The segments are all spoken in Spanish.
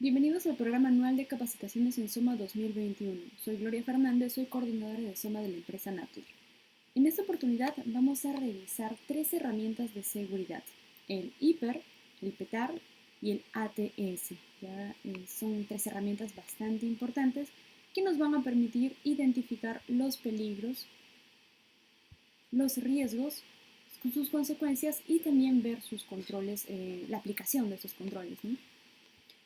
Bienvenidos al programa anual de capacitaciones en Soma 2021. Soy Gloria Fernández, soy coordinadora de Soma de la empresa Natur. En esta oportunidad vamos a revisar tres herramientas de seguridad: el IPER, el PETAR y el ATS. Son tres herramientas bastante importantes que nos van a permitir identificar los peligros, los riesgos, sus consecuencias y también ver sus controles, la aplicación de esos controles, ¿no?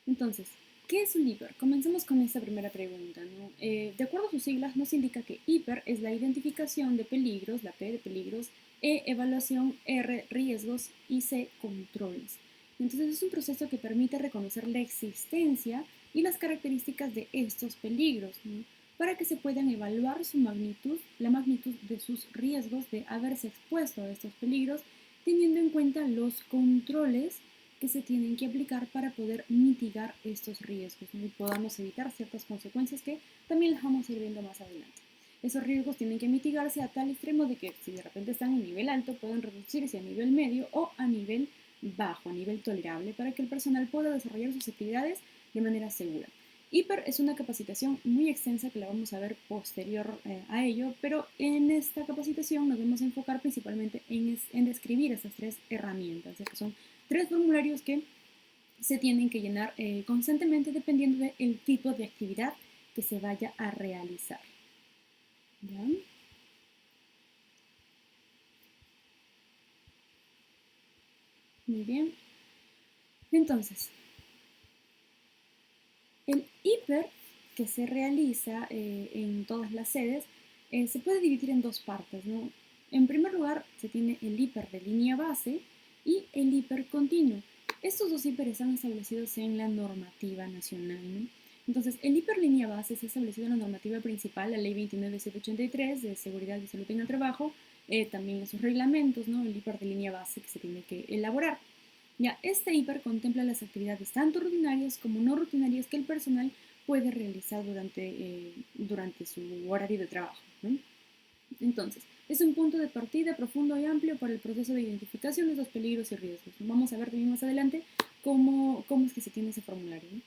Entonces, ¿qué es un hiper? Comencemos con esta primera pregunta, ¿no? De acuerdo a sus siglas, nos indica que hiper es la identificación de peligros, la P de peligros, E evaluación, R riesgos y C controles. Entonces es un proceso que permite reconocer la existencia y las características de estos peligros, ¿no? Para que se puedan evaluar su magnitud, la magnitud de sus riesgos de haberse expuesto a estos peligros, teniendo en cuenta los controles que se tienen que aplicar para poder mitigar estos riesgos, ¿no? Y podamos evitar ciertas consecuencias que también las vamos a ir viendo más adelante. Esos riesgos tienen que mitigarse a tal extremo de que si de repente están a un nivel alto, pueden reducirse a nivel medio o a nivel bajo, a nivel tolerable, para que el personal pueda desarrollar sus actividades de manera segura. HIPER es una capacitación muy extensa que la vamos a ver posterior a ello, pero en esta capacitación nos vamos a enfocar principalmente en describir esas tres herramientas, ya que son tres formularios que se tienen que llenar constantemente dependiendo del tipo de actividad que se vaya a realizar. ¿Ya? Muy bien. Entonces, el hiper que se realiza en todas las sedes se puede dividir en dos partes, ¿no? En primer lugar, se tiene el hiper de línea base y el hiper continuo. Estos dos hiperes están establecidos en la normativa nacional, ¿no? Entonces, el hiper línea base se ha establecido en la normativa principal, la ley 29783 de seguridad y salud en el trabajo, también en sus reglamentos, ¿no? El hiper de línea base que se tiene que elaborar. Ya, este hiper contempla las actividades tanto rutinarias como no rutinarias que el personal puede realizar durante su horario de trabajo, ¿no? Entonces, es un punto de partida profundo y amplio para el proceso de identificación de los peligros y riesgos. Vamos a ver también más adelante cómo es que se tiene ese formulario, ¿no?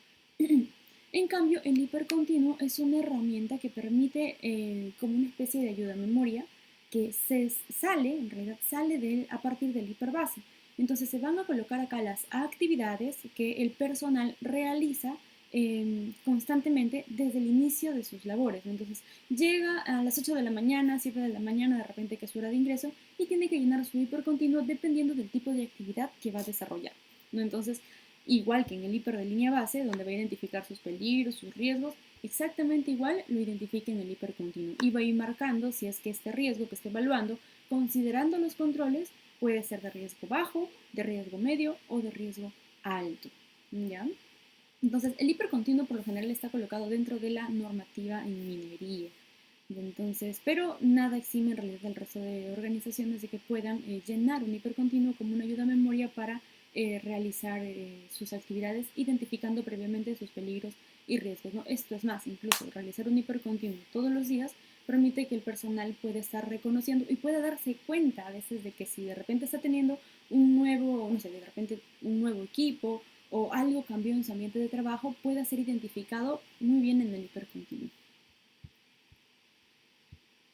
En cambio, el hipercontinuo es una herramienta que permite como una especie de ayuda a memoria que en realidad sale a partir del hiperbase. Entonces se van a colocar acá las actividades que el personal realiza constantemente desde el inicio de sus labores. Entonces llega a las 8 de la mañana, 7 de la mañana, de repente que es su hora de ingreso, y tiene que llenar su hipercontinuo dependiendo del tipo de actividad que va a desarrollar, ¿no? Entonces, igual que en el hiper de línea base, donde va a identificar sus peligros, sus riesgos, exactamente igual lo identifica en el hiper continuo y va a ir marcando si es que este riesgo que esté evaluando, considerando los controles, puede ser de riesgo bajo, de riesgo medio o de riesgo alto, ¿ya? Entonces, el hipercontinuo por lo general está colocado dentro de la normativa en minería. Entonces, pero nada exime en realidad al resto de organizaciones de que puedan llenar un hipercontinuo como una ayuda a memoria para realizar sus actividades, identificando previamente sus peligros y riesgos, ¿no? Esto es más, incluso realizar un hipercontinuo todos los días permite que el personal pueda estar reconociendo y pueda darse cuenta a veces de que si de repente está teniendo un nuevo, no sé, de repente un nuevo equipo o algo cambió en su ambiente de trabajo, pueda ser identificado muy bien en el hipercontinuo,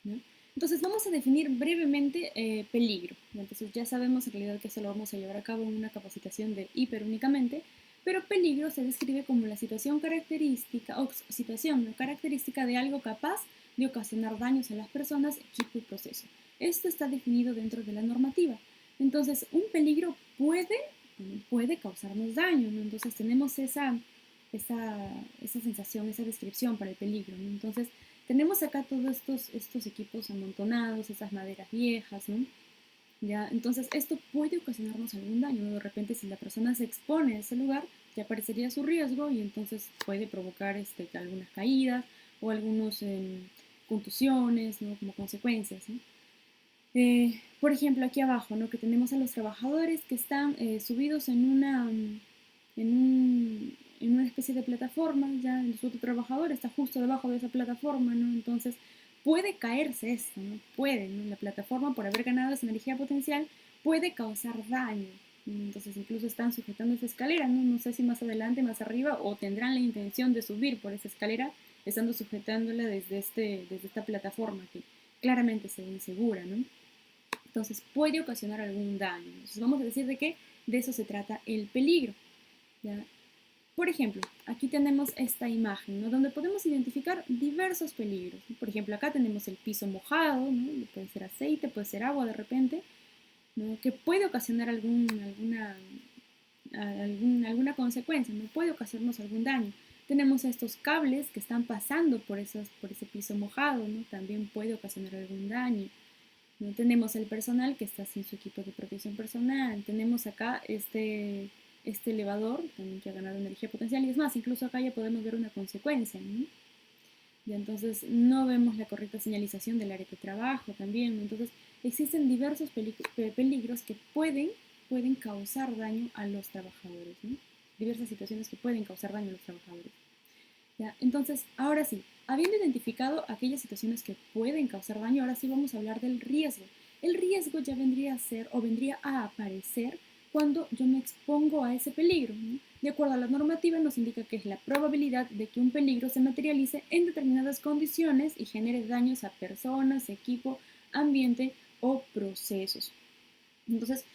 ¿no? Entonces vamos a definir brevemente peligro. Entonces ya sabemos en realidad que esto lo vamos a llevar a cabo en una capacitación de hiper únicamente, pero peligro se describe como la situación característica o situación ¿no? característica de algo capaz de ocasionar daños a las personas, equipo y proceso. Esto está definido dentro de la normativa. Entonces un peligro puede causarnos daño, ¿no? Entonces tenemos esa sensación, esa descripción para el peligro, ¿no? Entonces tenemos acá todos estos equipos amontonados, esas maderas viejas, ¿no? ¿Ya? Entonces esto puede ocasionarnos algún daño, ¿no? De repente si la persona se expone a ese lugar, ya aparecería su riesgo y entonces puede provocar algunas caídas o algunas contusiones, ¿no? Como consecuencias, ¿no? Por ejemplo, aquí abajo, ¿no? Que tenemos a los trabajadores que están subidos en una especie de plataforma, ya el otro trabajador está justo debajo de esa plataforma, ¿no? Entonces puede caerse esto, ¿no? Puede, ¿no? La plataforma, por haber ganado esa energía potencial, puede causar daño. Entonces incluso están sujetando esa escalera, ¿no? No sé si más adelante, más arriba, o tendrán la intención de subir por esa escalera, estando sujetándola desde esta plataforma que claramente se ve insegura, ¿no? Entonces puede ocasionar algún daño. Entonces vamos a decir de que de eso se trata el peligro, ¿ya? Por ejemplo, aquí tenemos esta imagen, ¿no? Donde podemos identificar diversos peligros. Por ejemplo, acá tenemos el piso mojado, ¿no? Puede ser aceite, puede ser agua de repente, ¿no? Que puede ocasionar alguna consecuencia, ¿no? Puede ocasionarnos algún daño. Tenemos estos cables que están pasando por ese piso mojado, ¿no? También puede ocasionar algún daño. ¿No? Tenemos el personal que está sin su equipo de protección personal. Tenemos acá este elevador también que ha ganado energía potencial. Y es más, incluso acá ya podemos ver una consecuencia, ¿no? Y entonces no vemos la correcta señalización del área de trabajo también. Entonces existen diversos peligros que pueden causar daño a los trabajadores, ¿no? Diversas situaciones que pueden causar daño a los trabajadores. ¿Ya? Entonces, ahora sí, habiendo identificado aquellas situaciones que pueden causar daño, ahora sí vamos a hablar del riesgo. El riesgo ya vendría a ser o vendría a aparecer cuando yo me expongo a ese peligro, ¿no? De acuerdo a la normativa nos indica que es la probabilidad de que un peligro se materialice en determinadas condiciones y genere daños a personas, equipo, ambiente o procesos. Entonces,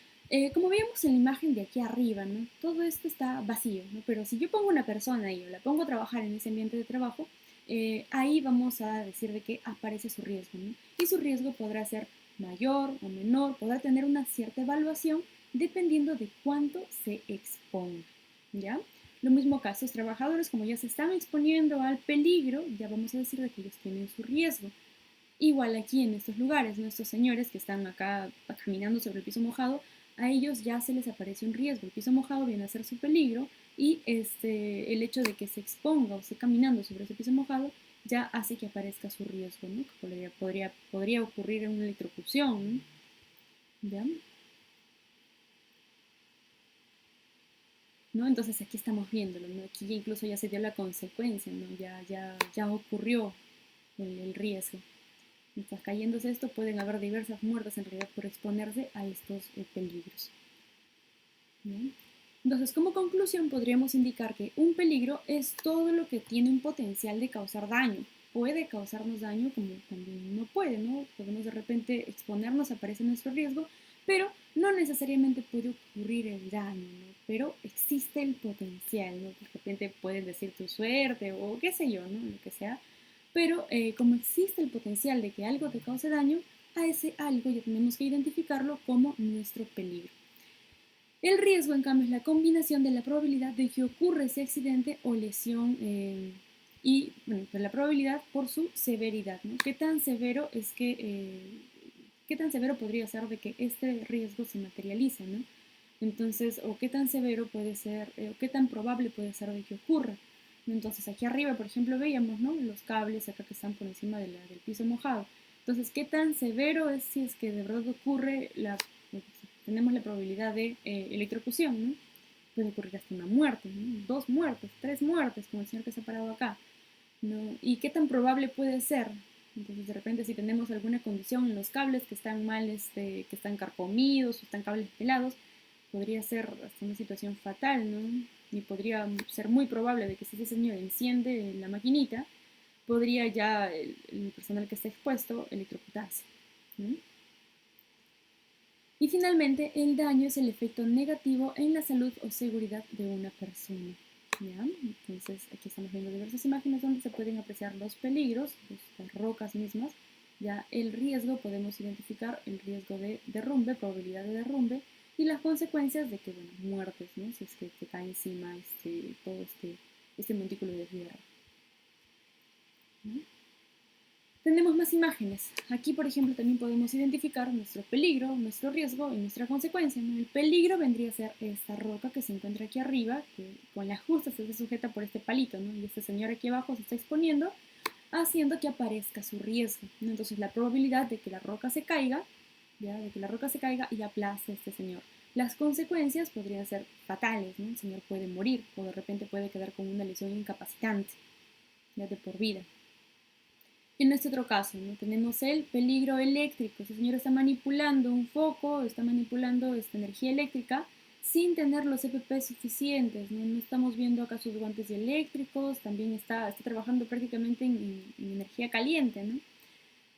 como veíamos en la imagen de aquí arriba, ¿no? Todo esto está vacío, ¿no? Pero si yo pongo una persona y yo la pongo a trabajar en ese ambiente de trabajo, ahí vamos a decir de que aparece su riesgo, ¿no? Y su riesgo podrá ser mayor o menor, podrá tener una cierta evaluación dependiendo de cuánto se exponga, ¿ya? Lo mismo acá, estos trabajadores como ya se están exponiendo al peligro, ya vamos a decir de que ellos tienen su riesgo. Igual aquí en estos lugares, ¿no? Estos señores que están acá caminando sobre el piso mojado, a ellos ya se les aparece un riesgo. El piso mojado viene a ser su peligro y el hecho de que se exponga o esté caminando sobre ese piso mojado ya hace que aparezca su riesgo, ¿no? Que podría ocurrir en una electrocución, ¿ya? ¿No? Entonces aquí estamos viéndolo, ¿no? Aquí incluso ya se dio la consecuencia, ¿no? Ya ocurrió el riesgo. Mientras cayéndose esto, pueden haber diversas muertes en realidad por exponerse a estos peligros. ¿Bien? Entonces, como conclusión, podríamos indicar que un peligro es todo lo que tiene un potencial de causar daño. Puede causarnos daño como también no puede, ¿no? Podemos de repente exponernos, aparece nuestro riesgo, pero no necesariamente puede ocurrir el daño, ¿no? Pero existe el potencial, ¿no? De repente pueden decir tu suerte o qué sé yo, ¿no? Lo que sea, pero como existe el potencial de que algo te cause daño, a ese algo ya tenemos que identificarlo como nuestro peligro. El riesgo, en cambio, es la combinación de la probabilidad de que ocurra ese accidente o lesión y bueno, pues la probabilidad por su severidad, ¿no? ¿Qué tan severo es qué tan severo podría ser de que este riesgo se materialice, ¿no? Entonces, o qué tan severo puede ser, o qué tan probable puede ser de que ocurra. Entonces, aquí arriba, por ejemplo, veíamos, ¿no? Los cables acá que están por encima del piso mojado. Entonces, ¿qué tan severo es si es que de verdad ocurre tenemos la probabilidad de electrocución, ¿no? Puede ocurrir hasta una muerte, ¿no? 2 muertes, 3 muertes, como el señor que se ha parado acá, ¿no? ¿Y qué tan probable puede ser? Entonces, de repente, si tenemos alguna condición en los cables que están mal, que están carcomidos o están cables pelados, podría ser hasta una situación fatal, ¿no? Y podría ser muy probable de que si ese señor enciende la maquinita, podría ya el personal que está expuesto electrocutarse, ¿no? Y finalmente, el daño es el efecto negativo en la salud o seguridad de una persona. ¿Ya? Entonces, aquí estamos viendo diversas imágenes donde se pueden apreciar los peligros, las rocas mismas. Ya el riesgo, podemos identificar el riesgo de derrumbe, probabilidad de derrumbe, y las consecuencias de que, bueno, muertes, ¿no? Si es que te cae encima todo este montículo de tierra. ¿No? Tenemos más imágenes. Aquí, por ejemplo, también podemos identificar nuestro peligro, nuestro riesgo y nuestra consecuencia, ¿no? El peligro vendría a ser esta roca que se encuentra aquí arriba, que con la justa se sujeta por este palito, ¿no? Y este señor aquí abajo se está exponiendo, haciendo que aparezca su riesgo, ¿no? Entonces, la probabilidad de que la roca se caiga, ¿ya? De que la roca se caiga y aplaste a este señor. Las consecuencias podrían ser fatales, ¿no? El señor puede morir o de repente puede quedar con una lesión incapacitante, ya de por vida. En este otro caso, ¿no? Tenemos el peligro eléctrico. Ese señor está manipulando un foco, está manipulando esta energía eléctrica sin tener los EPP suficientes, ¿no? No estamos viendo acá sus guantes eléctricos, también está trabajando prácticamente en energía caliente, ¿no?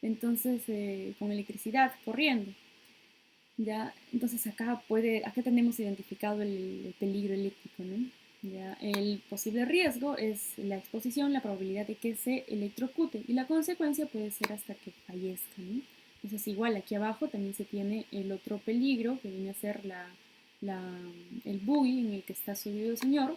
Entonces, con electricidad corriendo. ¿Ya? Entonces acá tenemos identificado el peligro eléctrico, ¿no? ¿Ya? El posible riesgo es la exposición, la probabilidad de que se electrocute y la consecuencia puede ser hasta que fallezca, ¿no? Entonces igual aquí abajo también se tiene el otro peligro que viene a ser el buggy en el que está subido el señor.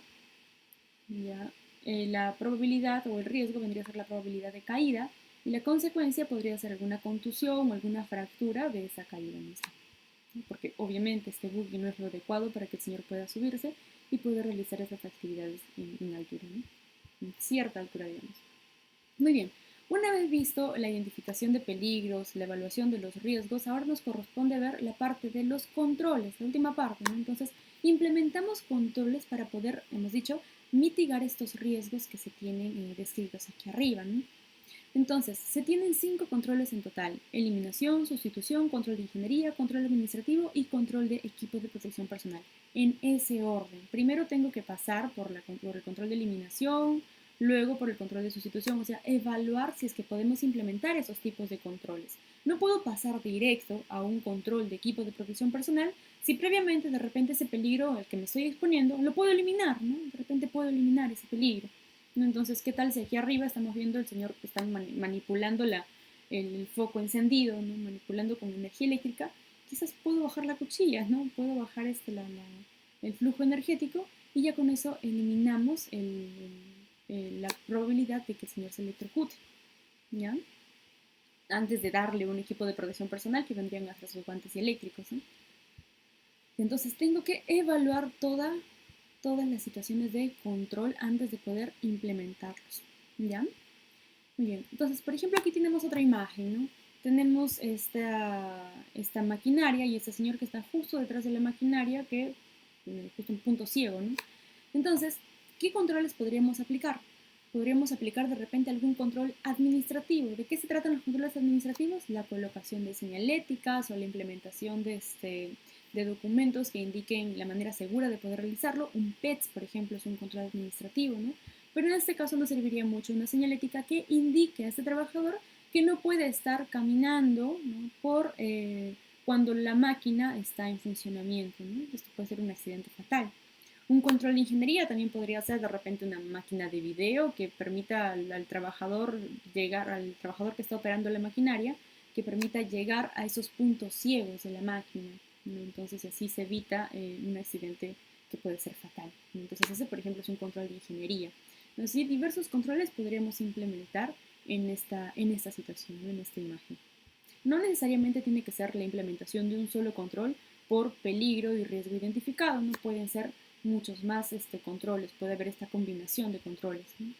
¿Ya? La probabilidad o el riesgo vendría a ser la probabilidad de caída y la consecuencia podría ser alguna contusión o alguna fractura de esa caída misma, porque obviamente este buggy no es lo adecuado para que el señor pueda subirse y pueda realizar esas actividades en altura, ¿no? En cierta altura, digamos. Muy bien, una vez visto la identificación de peligros, la evaluación de los riesgos, ahora nos corresponde ver la parte de los controles, la última parte, ¿no? Entonces, implementamos controles para poder, hemos dicho, mitigar estos riesgos que se tienen descritos aquí arriba, ¿no? Entonces, se tienen 5 controles en total: eliminación, sustitución, control de ingeniería, control administrativo y control de equipos de protección personal. En ese orden. Primero tengo que pasar por el control de eliminación, luego por el control de sustitución, o sea, evaluar si es que podemos implementar esos tipos de controles. No puedo pasar directo a un control de equipos de protección personal si previamente de repente ese peligro al que me estoy exponiendo lo puedo eliminar, ¿no? De repente puedo eliminar ese peligro. Entonces, ¿qué tal si aquí arriba estamos viendo el señor que está manipulando el foco encendido, ¿no? Manipulando con energía eléctrica? Quizás puedo bajar la cuchilla, ¿no? Puedo bajar el flujo energético y ya con eso eliminamos la probabilidad de que el señor se electrocute, ¿ya? Antes de darle un equipo de protección personal que vendrían hasta sus guantes eléctricos, ¿no? Entonces tengo que evaluar todas las situaciones de control antes de poder implementarlos, ¿ya? Muy bien, entonces, por ejemplo, aquí tenemos otra imagen, ¿no? Tenemos esta maquinaria y este señor que está justo detrás de la maquinaria, que justo un punto ciego, ¿no? Entonces, ¿qué controles podríamos aplicar? Podríamos aplicar de repente algún control administrativo. ¿De qué se tratan los controles administrativos? La colocación de señaléticas o la implementación de documentos que indiquen la manera segura de poder realizarlo. Un PETS, por ejemplo, es un control administrativo, ¿no? Pero en este caso nos serviría mucho una señalética que indique a este trabajador que no puede estar caminando, ¿no? Cuando la máquina está en funcionamiento, ¿no? Esto puede ser un accidente fatal. Un control de ingeniería también podría ser de repente una máquina de video que permita al trabajador llegar, al trabajador que está operando la maquinaria, que permita llegar a esos puntos ciegos de la máquina, ¿no? Entonces así se evita un accidente que puede ser fatal. Entonces ese, por ejemplo, es un control de ingeniería. Entonces, diversos controles podríamos implementar en esta situación, ¿no? En esta imagen. No necesariamente tiene que ser la implementación de un solo control por peligro y riesgo identificado, no pueden ser muchos más controles, puede haber esta combinación de controles, ¿no?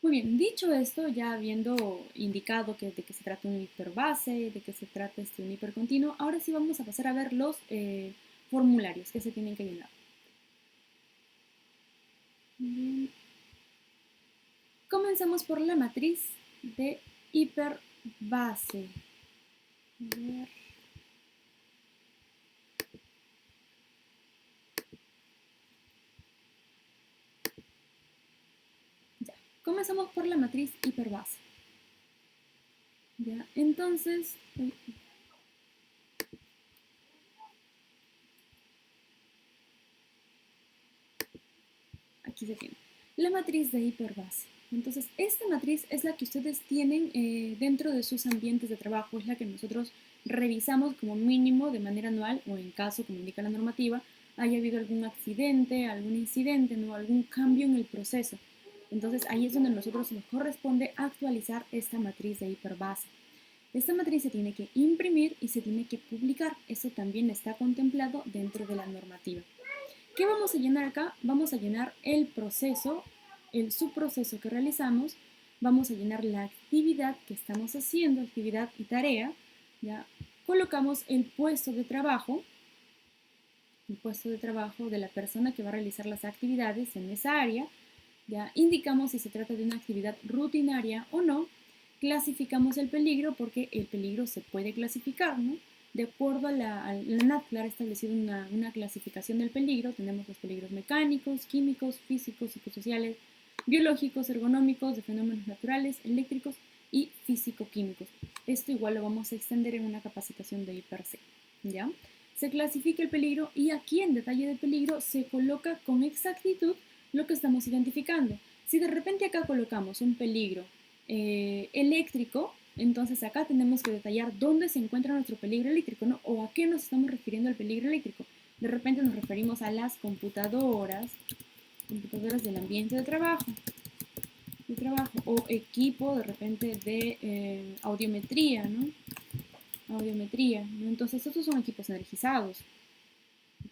Muy bien, dicho esto, ya habiendo indicado de qué se trata un hiperbase, de qué se trata un hipercontinuo, ahora sí vamos a pasar a ver los formularios que se tienen que llenar. Bien. Comenzamos por la matriz de hiperbase. A ver. Ya. Comenzamos por la matriz hiperbase. Ya. Entonces, aquí se tiene la matriz de hiperbase. Entonces, esta matriz es la que ustedes tienen dentro de sus ambientes de trabajo, es la que nosotros revisamos como mínimo de manera anual o en caso, como indica la normativa, haya habido algún accidente, algún incidente, ¿no? Algún cambio en el proceso. Entonces, ahí es donde a nosotros nos corresponde actualizar esta matriz de hiperbase. Esta matriz se tiene que imprimir y se tiene que publicar. Eso también está contemplado dentro de la normativa. ¿Qué vamos a llenar acá? Vamos a llenar el proceso, el subproceso que realizamos, vamos a llenar la actividad que estamos haciendo, actividad y tarea, ¿ya? Colocamos el puesto de trabajo de la persona que va a realizar las actividades en esa área, ya indicamos si se trata de una actividad rutinaria o no, clasificamos el peligro porque el peligro se puede clasificar, ¿no? De acuerdo a la NADCLAR ha establecido una clasificación del peligro. Tenemos los peligros mecánicos, químicos, físicos, psicosociales, biológicos, ergonómicos, de fenómenos naturales, eléctricos y físico-químicos. Esto igual lo vamos a extender en una capacitación de I+C, ¿ya? Se clasifica el peligro y aquí en detalle de peligro se coloca con exactitud lo que estamos identificando. Si de repente acá colocamos un peligro eléctrico, entonces acá tenemos que detallar dónde se encuentra nuestro peligro eléctrico, ¿no? O a qué nos estamos refiriendo al peligro eléctrico. De repente nos referimos a las computadoras del ambiente de trabajo o equipo de repente de audiometría, ¿no? Audiometría, ¿no? Entonces estos son equipos energizados,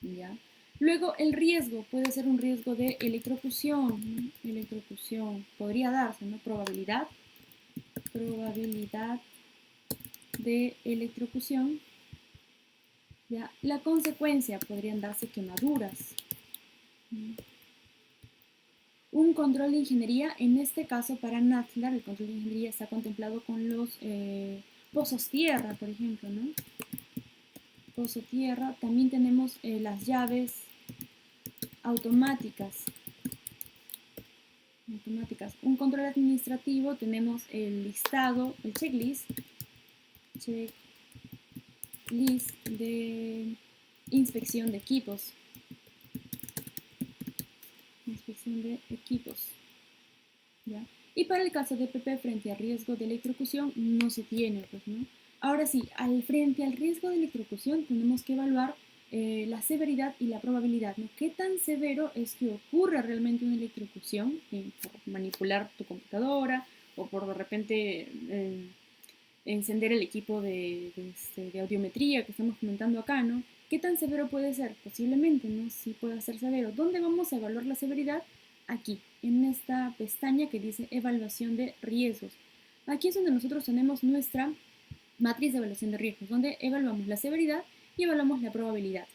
¿ya? Luego el riesgo puede ser un riesgo de electrocución, ¿no? Electrocución podría darse, ¿no? Probabilidad de electrocución, ¿ya? La consecuencia podrían darse quemaduras, ¿no? Un control de ingeniería, en este caso para NADCLAR, el control de ingeniería está contemplado con los pozos tierra, por ejemplo, ¿no? Pozo tierra. También tenemos las llaves automáticas. Un control administrativo, tenemos el listado, el checklist de inspección de equipos. ¿Ya? Y para el caso de PP frente a riesgo de electrocución no se tiene, pues, ¿no? Ahora sí, frente al riesgo de electrocución tenemos que evaluar la severidad y la probabilidad, ¿no? ¿Qué tan severo es que ocurra realmente una electrocución por manipular tu computadora o por de repente encender el equipo de audiometría que estamos comentando acá, ¿no? ¿Qué tan severo puede ser? Posiblemente, ¿no? Sí puede ser severo. ¿Dónde vamos a evaluar la severidad? Aquí, en esta pestaña que dice evaluación de riesgos. Aquí es donde nosotros tenemos nuestra matriz de evaluación de riesgos, donde evaluamos la severidad y evaluamos la probabilidad.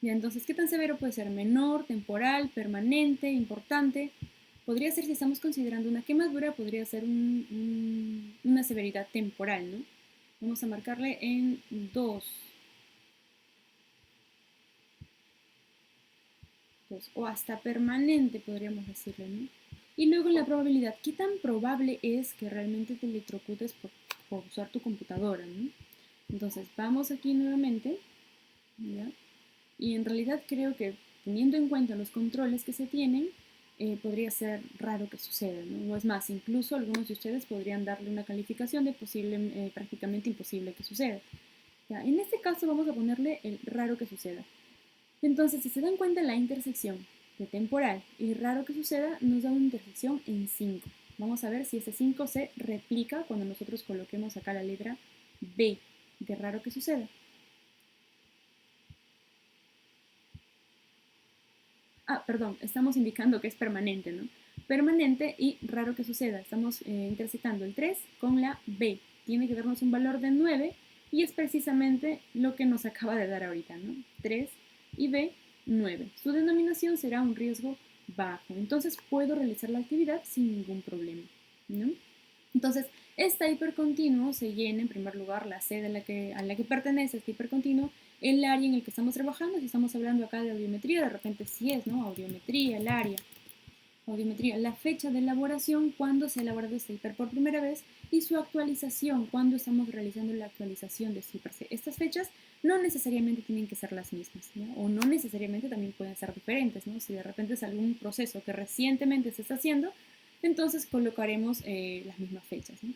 Ya, entonces, ¿qué tan severo puede ser? Menor, temporal, permanente, importante. Podría ser, si estamos considerando una quemadura, podría ser una severidad temporal, ¿no? Vamos a marcarle en 2. O hasta permanente, podríamos decirle, ¿no? Y luego la probabilidad. ¿Qué tan probable es que realmente te electrocutes por usar tu computadora, ¿no? Entonces, vamos aquí nuevamente, ¿ya? Y en realidad creo que teniendo en cuenta los controles que se tienen, podría ser raro que suceda, ¿no? O es más, incluso algunos de ustedes podrían darle una calificación de prácticamente imposible que suceda. Ya, en este caso vamos a ponerle el raro que suceda. Entonces, si se dan cuenta, la intersección de temporal y raro que suceda nos da una intersección en 5. Vamos a ver si ese 5 se replica cuando nosotros coloquemos acá la letra B de raro que suceda. Perdón, estamos indicando que es permanente, ¿no? Permanente y raro que suceda. Estamos intersectando el 3 con la B. Tiene que darnos un valor de 9 y es precisamente lo que nos acaba de dar ahorita, ¿no? 3 y B, 9. Su denominación será un riesgo bajo. Entonces puedo realizar la actividad sin ningún problema, ¿no? Entonces, este hipercontinuo se llena en primer lugar la sede a la que pertenece este hipercontinuo, el área en el que estamos trabajando. Si estamos hablando acá de audiometría, de repente sí es, ¿no? Audiometría, el área. Audiometría, la fecha de elaboración, cuando se ha elaborado este hiper por primera vez, y su actualización, cuando estamos realizando la actualización de este hiper. Estas fechas no necesariamente tienen que ser las mismas, ¿no? O no necesariamente también pueden ser diferentes, ¿no? Si de repente es algún proceso que recientemente se está haciendo, entonces colocaremos las mismas fechas, ¿no?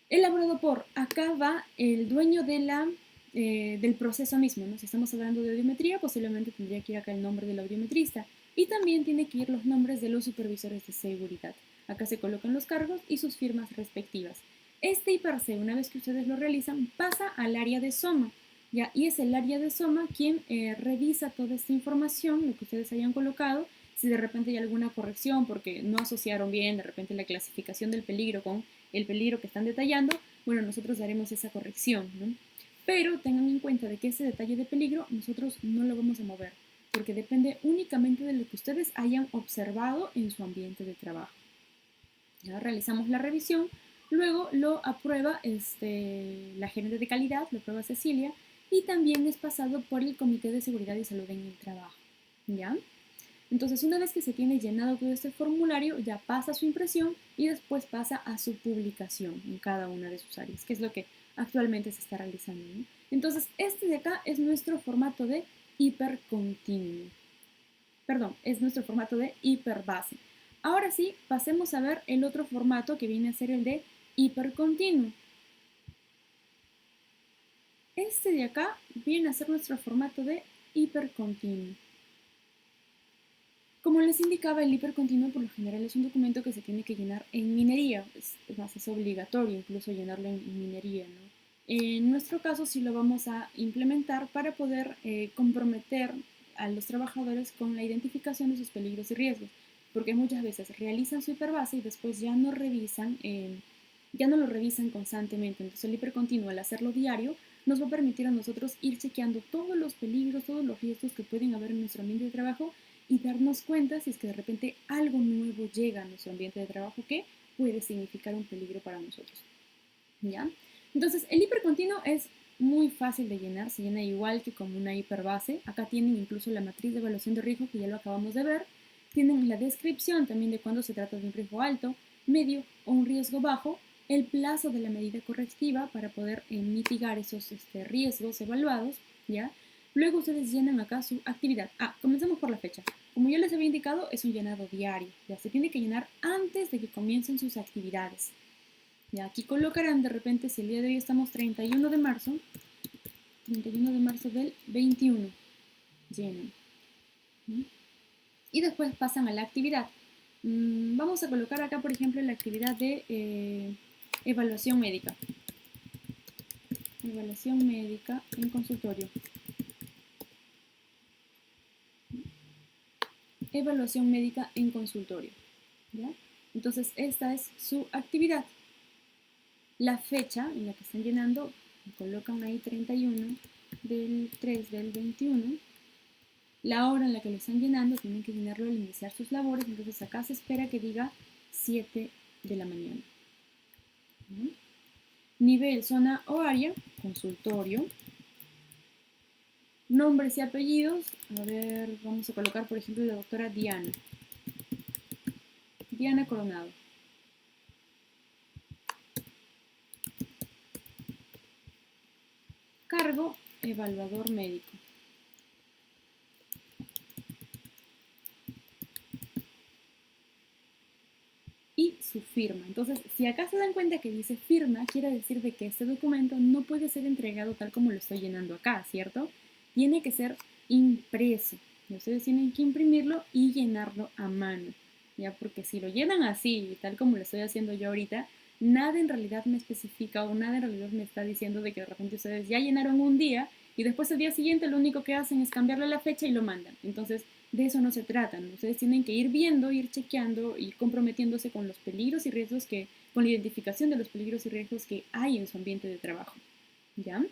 Elaborado por, acá va el dueño del proceso mismo, ¿no? Si estamos hablando de audiometría, posiblemente tendría que ir acá el nombre del audiometrista y también tiene que ir los nombres de los supervisores de seguridad. Acá se colocan los cargos y sus firmas respectivas. Este IPARCE, una vez que ustedes lo realizan, pasa al área de SOMA, ¿ya? Y es el área de SOMA quien revisa toda esta información, lo que ustedes hayan colocado, si de repente hay alguna corrección porque no asociaron bien de repente la clasificación del peligro con el peligro que están detallando, bueno, nosotros daremos esa corrección, ¿no? Pero tengan en cuenta de que ese detalle de peligro nosotros no lo vamos a mover, porque depende únicamente de lo que ustedes hayan observado en su ambiente de trabajo. Ya realizamos la revisión, luego lo aprueba la gerente de calidad, lo aprueba Cecilia, y también es pasado por el Comité de Seguridad y Salud en el Trabajo, ¿ya? Entonces, una vez que se tiene llenado todo este formulario, ya pasa a su impresión y después pasa a su publicación en cada una de sus áreas, que es lo que actualmente se está realizando, ¿no? Entonces, este de acá es nuestro formato de hipercontinuo. Perdón, es nuestro formato de hiperbase. Ahora sí, pasemos a ver el otro formato que viene a ser el de hipercontinuo. Este de acá viene a ser nuestro formato de hipercontinuo. Como les indicaba, el hipercontinuo por lo general es un documento que se tiene que llenar en minería, es obligatorio incluso llenarlo en minería, ¿no? En nuestro caso sí lo vamos a implementar para poder comprometer a los trabajadores con la identificación de sus peligros y riesgos, porque muchas veces realizan su hiperbase y después ya no lo revisan constantemente. Entonces el hipercontinuo, al hacerlo diario, nos va a permitir a nosotros ir chequeando todos los peligros, todos los riesgos que pueden haber en nuestro ambiente de trabajo y darnos cuenta si es que de repente algo nuevo llega a nuestro ambiente de trabajo que puede significar un peligro para nosotros. ¿Ya? Entonces, el hipercontinuo es muy fácil de llenar, se llena igual que como una hiperbase. Acá tienen incluso la matriz de evaluación de riesgo que ya lo acabamos de ver. Tienen la descripción también de cuándo se trata de un riesgo alto, medio o un riesgo bajo, el plazo de la medida correctiva para poder mitigar esos riesgos evaluados, ¿ya? Luego ustedes llenan acá su actividad. Comenzamos por la fecha. Como yo les había indicado, es un llenado diario. Ya se tiene que llenar antes de que comiencen sus actividades. Ya aquí colocarán de repente, si el día de hoy estamos 31 de marzo, 31 de marzo del 21, llenen. Y después pasan a la actividad. Vamos a colocar acá, por ejemplo, la actividad de evaluación médica. Evaluación médica en consultorio. Evaluación médica en consultorio. ¿Ya? Entonces, esta es su actividad. La fecha en la que están llenando, colocan ahí 31 del 3 del 21. La hora en la que lo están llenando, tienen que llenarlo al iniciar sus labores, entonces acá se espera que diga 7 de la mañana. Nivel, zona o área, consultorio. Nombres y apellidos, a ver, vamos a colocar por ejemplo la doctora Diana. Diana Coronado. Cargo, evaluador médico. Y su firma. Entonces, si acá se dan cuenta que dice firma, quiere decir de que este documento no puede ser entregado tal como lo estoy llenando acá, ¿cierto? Tiene que ser impreso. Y ustedes tienen que imprimirlo y llenarlo a mano, ¿ya? Porque si lo llenan así, tal como lo estoy haciendo yo ahorita, nada en realidad me especifica o nada en realidad me está diciendo de que de repente ustedes ya llenaron un día y después el día siguiente lo único que hacen es cambiarle la fecha y lo mandan. Entonces, de eso no se trata, ¿no? Ustedes tienen que ir viendo, ir chequeando, ir comprometiéndose con los peligros y riesgos con la identificación de los peligros y riesgos que hay en su ambiente de trabajo, ¿ya?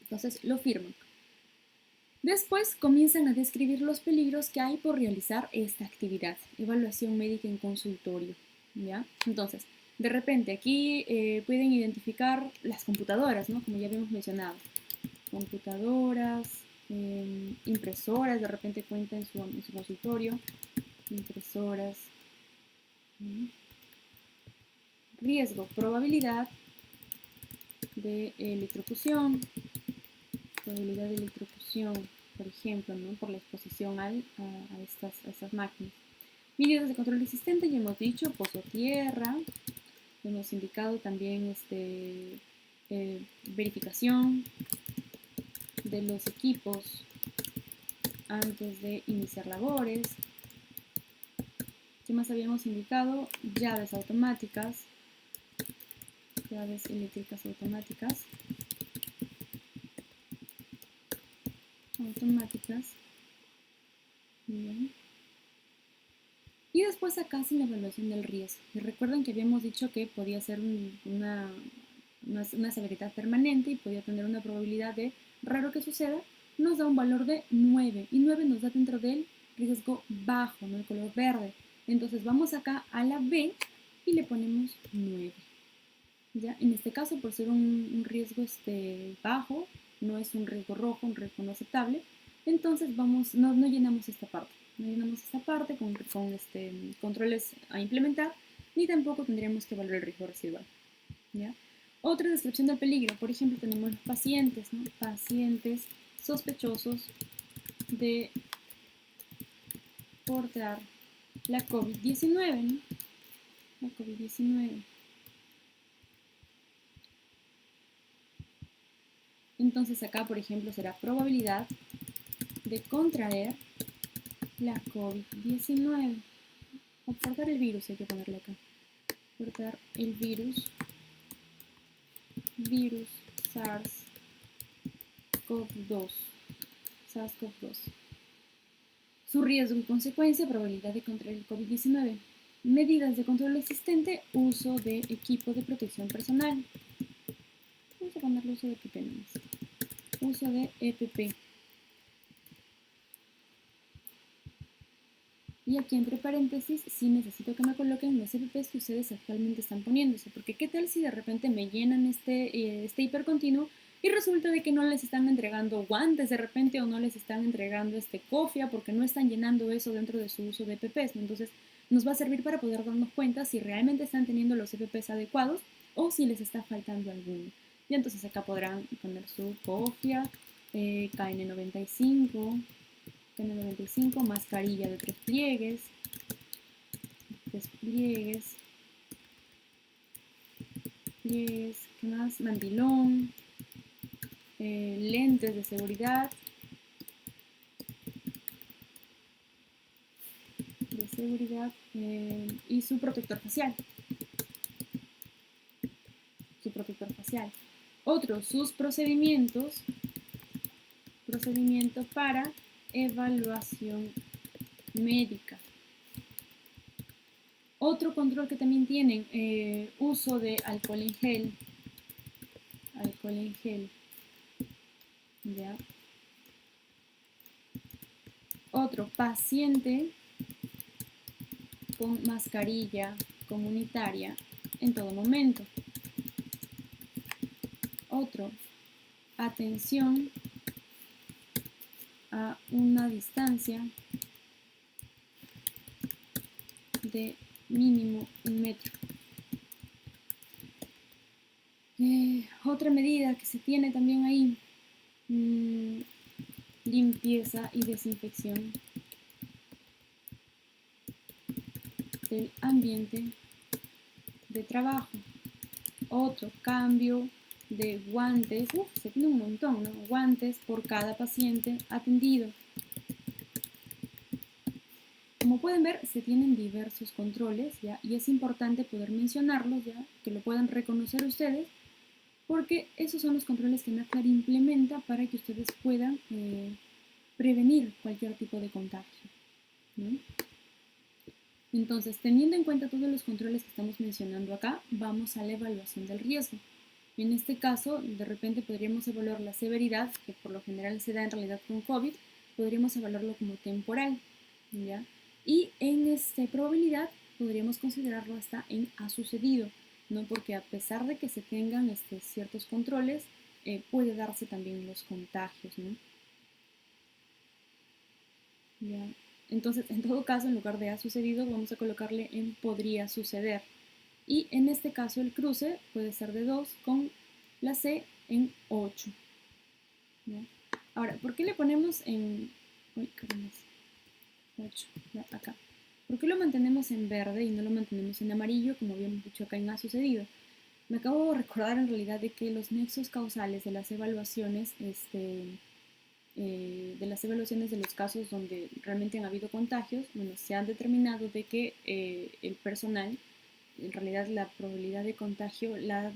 Entonces lo firman. Después comienzan a describir los peligros que hay por realizar esta actividad, evaluación médica en consultorio, ¿ya? Entonces, de repente aquí pueden identificar las computadoras, ¿no? Como ya habíamos mencionado, computadoras, impresoras, de repente cuenta en su consultorio, impresoras, riesgo, probabilidad de electrocución, por ejemplo, ¿no? Por la exposición a estas máquinas. Medidas de control existente, ya hemos dicho, pozo tierra, hemos indicado también verificación de los equipos antes de iniciar labores. ¿Qué más habíamos indicado? Llaves automáticas, llaves eléctricas automáticas. Bien. Y después acá hacen la evaluación del riesgo. Y recuerden que habíamos dicho que podía ser una severidad permanente y podía tener una probabilidad de raro que suceda. Nos da un valor de 9 y 9 nos da dentro del riesgo bajo, ¿no? El color verde. Entonces vamos acá a la B y le ponemos 9. ¿Ya? En este caso, por ser un riesgo bajo, no es un riesgo rojo, un riesgo no aceptable, entonces no llenamos esta parte. No llenamos esta parte con controles a implementar, ni tampoco tendríamos que evaluar el riesgo residual. ¿Ya? Otra descripción del peligro, por ejemplo, tenemos los pacientes, ¿no? Pacientes sospechosos de portar la COVID-19, ¿no? La COVID-19. Entonces acá, por ejemplo, será probabilidad de contraer la COVID-19. O portar el virus, hay que ponerle acá. Portar el virus SARS-CoV-2. SARS-CoV-2. Su riesgo y consecuencia, probabilidad de contraer el COVID-19. Medidas de control existente, uso de equipo de protección personal. Vamos a ponerle uso de EPP nomás. Uso de EPP. Y aquí entre paréntesis, sí necesito que me coloquen los EPPs que ustedes actualmente están poniéndose, porque qué tal si de repente me llenan este hipercontinuo y resulta de que no les están entregando guantes de repente o no les están entregando cofia porque no están llenando eso dentro de su uso de EPPs, ¿no? Entonces nos va a servir para poder darnos cuenta si realmente están teniendo los EPPs adecuados o si les está faltando alguno. Y entonces acá podrán poner su cofia, KN95, KN95, mascarilla de 3 pliegues, ¿qué más? Mandilón, lentes de seguridad, y su protector facial. Otro, sus procedimiento para evaluación médica. Otro control que también tienen, uso de alcohol en gel. ¿Ya? Otro, paciente con mascarilla comunitaria en todo momento. Otro, atención a una distancia de mínimo 1 metro. Otra medida que se tiene también ahí, limpieza y desinfección del ambiente de trabajo. Otro, cambio de guantes, se tiene un montón, ¿no? Guantes por cada paciente atendido. Como pueden ver, se tienen diversos controles, ¿ya? Y es importante poder mencionarlos, ¿ya? Que lo puedan reconocer ustedes, porque esos son los controles que NAFLAR implementa para que ustedes puedan prevenir cualquier tipo de contagio, ¿no? Entonces, teniendo en cuenta todos los controles que estamos mencionando acá, vamos a la evaluación del riesgo. En este caso, de repente podríamos evaluar la severidad, que por lo general se da en realidad con COVID, podríamos evaluarlo como temporal, ¿ya? Y en esta probabilidad podríamos considerarlo hasta en ha sucedido, ¿no? Porque a pesar de que se tengan ciertos controles, puede darse también los contagios, ¿no? ¿Ya? Entonces, en todo caso, en lugar de ha sucedido, vamos a colocarle en podría suceder. Y en este caso el cruce puede ser de 2 con la C en 8. ¿Ya? Ahora, ¿por qué le ponemos en... Uy, caramba, 8, ya, acá. ¿Por qué lo mantenemos en verde y no lo mantenemos en amarillo, como habíamos dicho acá en ha sucedido? Me acabo de recordar en realidad de que los nexos causales de las evaluaciones, de los casos donde realmente han habido contagios, bueno, se han determinado de que el personal, en realidad la probabilidad de contagio la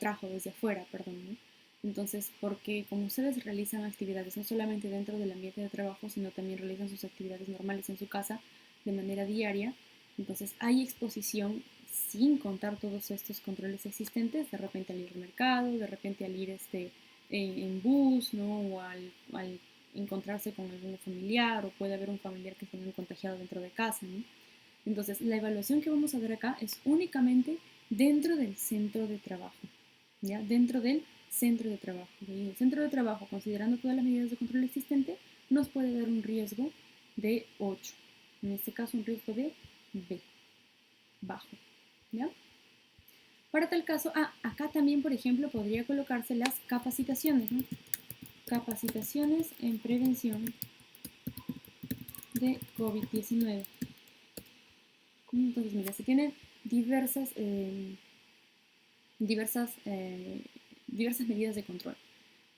trajo desde afuera, perdón, ¿no? Entonces, porque como ustedes realizan actividades no solamente dentro del ambiente de trabajo, sino también realizan sus actividades normales en su casa de manera diaria, entonces hay exposición sin contar todos estos controles existentes, de repente al ir al mercado, de repente al ir en bus, ¿no? O al encontrarse con algún familiar, o puede haber un familiar que se haya contagiado dentro de casa, ¿no? Entonces, la evaluación que vamos a ver acá es únicamente dentro del centro de trabajo, ¿ya? Dentro del centro de trabajo. Y el centro de trabajo, considerando todas las medidas de control existentes, nos puede dar un riesgo de 8. En este caso, un riesgo de B, bajo. ¿Ya? Para tal caso, acá también, por ejemplo, podría colocarse las capacitaciones, ¿no? Capacitaciones en prevención de COVID-19. Entonces, mira, se tienen diversas medidas de control.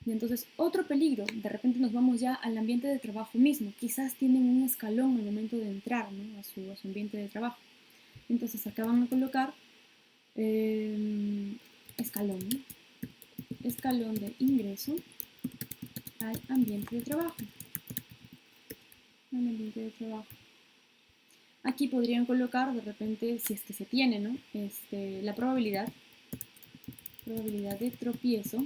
Y entonces, otro peligro, de repente nos vamos ya al ambiente de trabajo mismo. Quizás tienen un escalón al momento de entrar, ¿no? a su ambiente de trabajo. Entonces, acá van a colocar escalón, ¿no? Escalón de ingreso al ambiente de trabajo. Al ambiente de trabajo. Aquí podrían colocar, de repente, si es que se tiene, ¿no? La probabilidad de tropiezo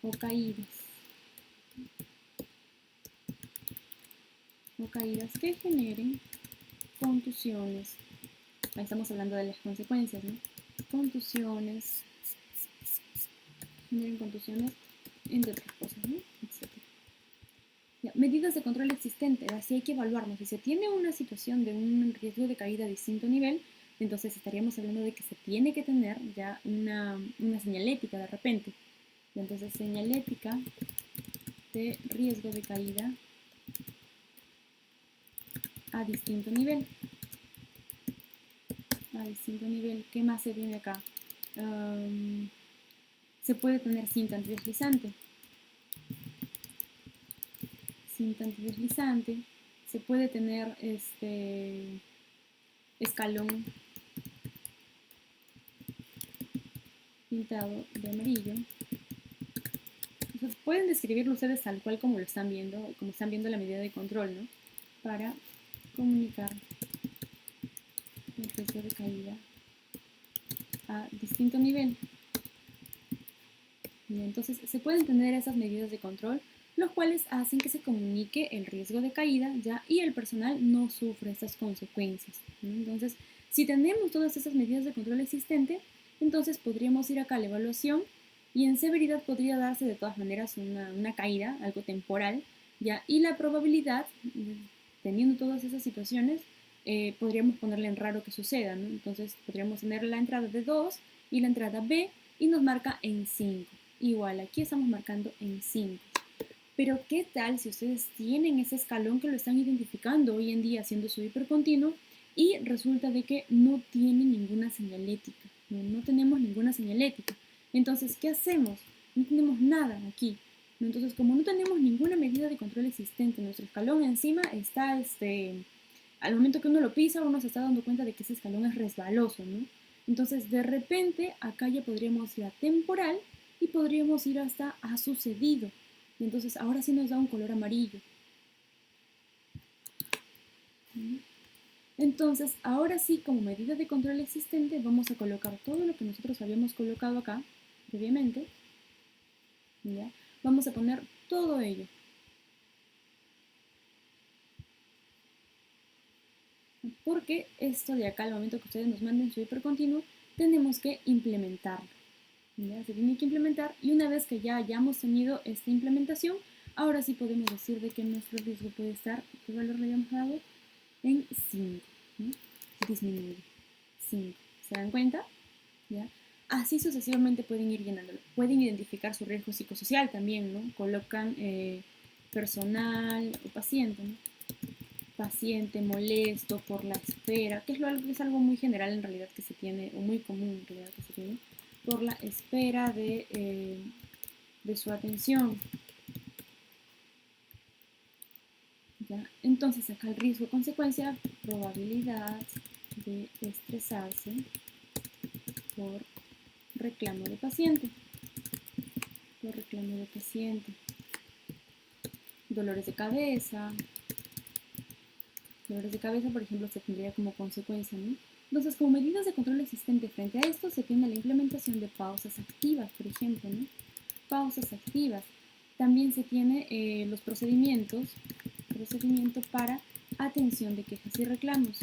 o caídas que generen contusiones. Ahí estamos hablando de las consecuencias, ¿no? Generen contusiones, entre otras cosas, ¿no? Etcétera. Ya, medidas de control existentes, así hay que evaluarnos. Si se tiene una situación de un riesgo de caída a distinto nivel, entonces estaríamos hablando de que se tiene que tener ya una señalética de repente. Entonces, señalética de riesgo de caída a distinto nivel. ¿Qué más se viene acá? Se puede tener cinta antideslizante. Se puede tener escalón pintado de amarillo. Entonces, pueden describirlo ustedes tal cual como lo están viendo, la medida de control, ¿no? Para comunicar el riesgo de caída a distinto nivel. Y entonces se pueden tener esas medidas de control, los cuales hacen que se comunique el riesgo de caída ya y el personal no sufre estas consecuencias, ¿no? Entonces, si tenemos todas esas medidas de control existentes, entonces podríamos ir acá a la evaluación y en severidad podría darse de todas maneras una caída, algo temporal, ya, y la probabilidad, teniendo todas esas situaciones, podríamos ponerle en raro que suceda, ¿no? Entonces podríamos tener la entrada de 2 y la entrada B y nos marca en 5. Igual, aquí estamos marcando en 5. Pero ¿qué tal si ustedes tienen ese escalón que lo están identificando hoy en día haciendo su hipercontinuo y resulta de que no tienen ninguna señalética? No tenemos ninguna señalética. Entonces, ¿qué hacemos? No tenemos nada aquí. Entonces, como no tenemos ninguna medida de control existente, nuestro escalón encima está, al momento que uno lo pisa, uno se está dando cuenta de que ese escalón es resbaloso, ¿no? Entonces, de repente, acá ya podríamos ir a temporal y podríamos ir hasta ha sucedido. Y entonces, ahora sí nos da un color amarillo. Entonces, ahora sí, como medida de control existente, vamos a colocar todo lo que nosotros habíamos colocado acá, previamente. ¿Ya? Vamos a poner todo ello. Porque esto de acá, al momento que ustedes nos manden su hipercontinuo, tenemos que implementarlo. ¿Ya? Se tiene que implementar y una vez que ya hayamos tenido esta implementación, ahora sí podemos decir de que nuestro riesgo puede estar, ¿qué valor le habíamos dado? En 5. ¿no? Disminuye. 5. ¿Se dan cuenta? ¿Ya? Así sucesivamente pueden ir llenándolo. Pueden identificar su riesgo psicosocial también, ¿no? Colocan personal o paciente, ¿no? Paciente molesto por la espera, que es algo muy general en realidad que se tiene, o muy común en realidad que se tiene, por la espera de su atención. ¿Ya? Entonces acá el riesgo consecuencia, probabilidad de estresarse por reclamo de paciente. Dolores de cabeza. Dolores de cabeza, por ejemplo, se tendría como consecuencia, ¿no? Entonces, como medidas de control existente frente a esto, se tiene la implementación de pausas activas, por ejemplo, ¿no? Pausas activas. También se tiene los procedimiento para atención de quejas y reclamos.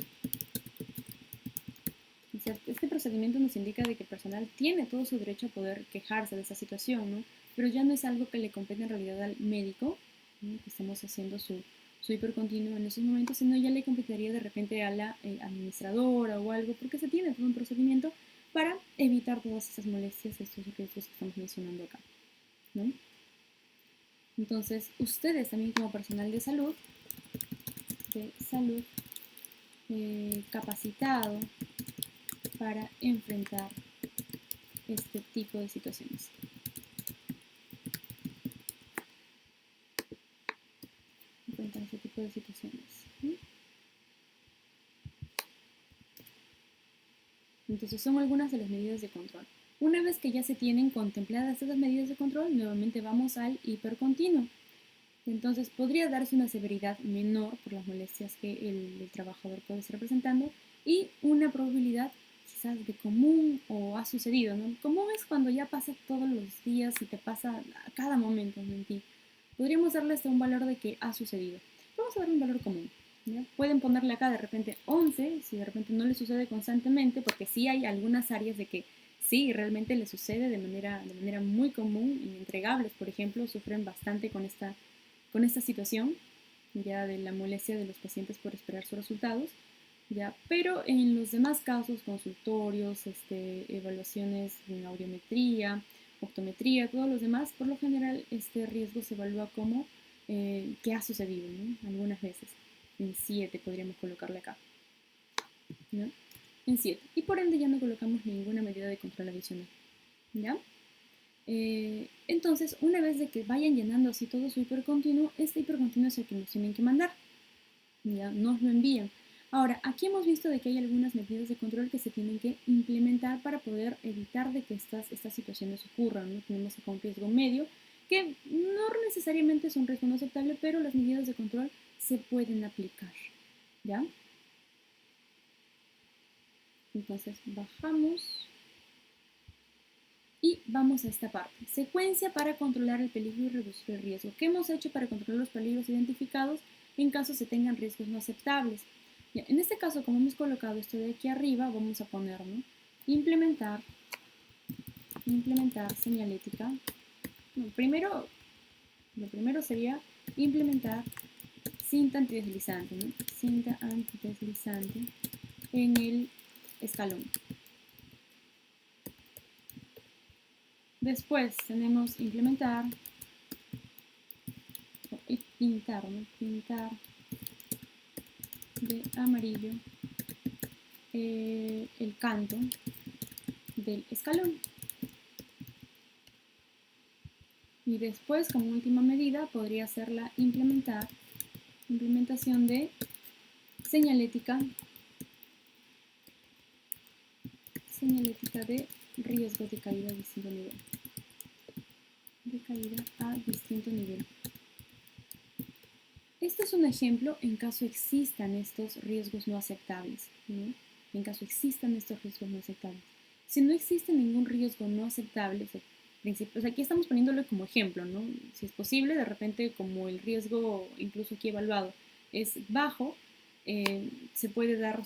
Este procedimiento nos indica de que el personal tiene todo su derecho a poder quejarse de esa situación, ¿no? Pero ya no es algo que le compete en realidad al médico, ¿no? Que estamos haciendo su hipercontinuo en esos momentos, sino ya le competiría de repente a la administradora o algo, porque se tiene todo un procedimiento para evitar todas esas molestias, estos riesgos que estamos mencionando acá, ¿no? Entonces, ustedes también como personal de salud capacitado para enfrentar este tipo de situaciones. Enfrentar este tipo de situaciones. ¿Sí? Entonces son algunas de las medidas de control. Una vez que ya se tienen contempladas estas medidas de control, nuevamente vamos al hipercontinuo. Entonces podría darse una severidad menor por las molestias que el trabajador puede estar presentando y una probabilidad quizás de común o ha sucedido, ¿no? Común es cuando ya pasa todos los días y te pasa a cada momento en ti. Podríamos darle hasta un valor de que ha sucedido. Vamos a dar un valor común. ¿Ya? Pueden ponerle acá de repente 11, si de repente no le sucede constantemente, porque sí hay algunas áreas de que sí, realmente le sucede de manera muy común. Y entregables, por ejemplo, sufren bastante con esta situación, ya de la molestia de los pacientes por esperar sus resultados, ya, pero en los demás casos, consultorios, evaluaciones en audiometría, optometría, todos los demás, por lo general este riesgo se evalúa como que ha sucedido, ¿no? Algunas veces. En 7 podríamos colocarle acá, ¿no? En 7. Y por ende ya no colocamos ninguna medida de control adicional, ¿ya? Entonces, una vez de que vayan llenando así todo su hipercontinuo, este hipercontinuo es el que nos tienen que mandar. Ya nos lo envían. Ahora, aquí hemos visto de que hay algunas medidas de control que se tienen que implementar para poder evitar de que estas situaciones ocurran, ¿no? Tenemos acá un riesgo medio, que no necesariamente es un riesgo no aceptable, pero las medidas de control se pueden aplicar, ¿ya? Entonces, bajamos y vamos a esta parte. Secuencia para controlar el peligro y reducir el riesgo. ¿Qué hemos hecho para controlar los peligros identificados en caso se tengan riesgos no aceptables? Ya, en este caso, como hemos colocado esto de aquí arriba, vamos a poner, ¿no? implementar señalética. No, lo primero sería implementar cinta antideslizante, ¿no? Cinta antideslizante en el escalón. Después tenemos implementar y pintar, ¿no? Pintar de amarillo el canto del escalón. Y después, como última medida, podría ser la implementación de señalética de riesgo de caída a distinto nivel. De caída a distinto nivel. Este es un ejemplo en caso existan estos riesgos no aceptables, ¿no? En caso existan estos riesgos no aceptables. Si no existe ningún riesgo no aceptable, pues aquí estamos poniéndolo como ejemplo, ¿no? Si es posible, de repente, como el riesgo incluso aquí evaluado es bajo, se puede dar o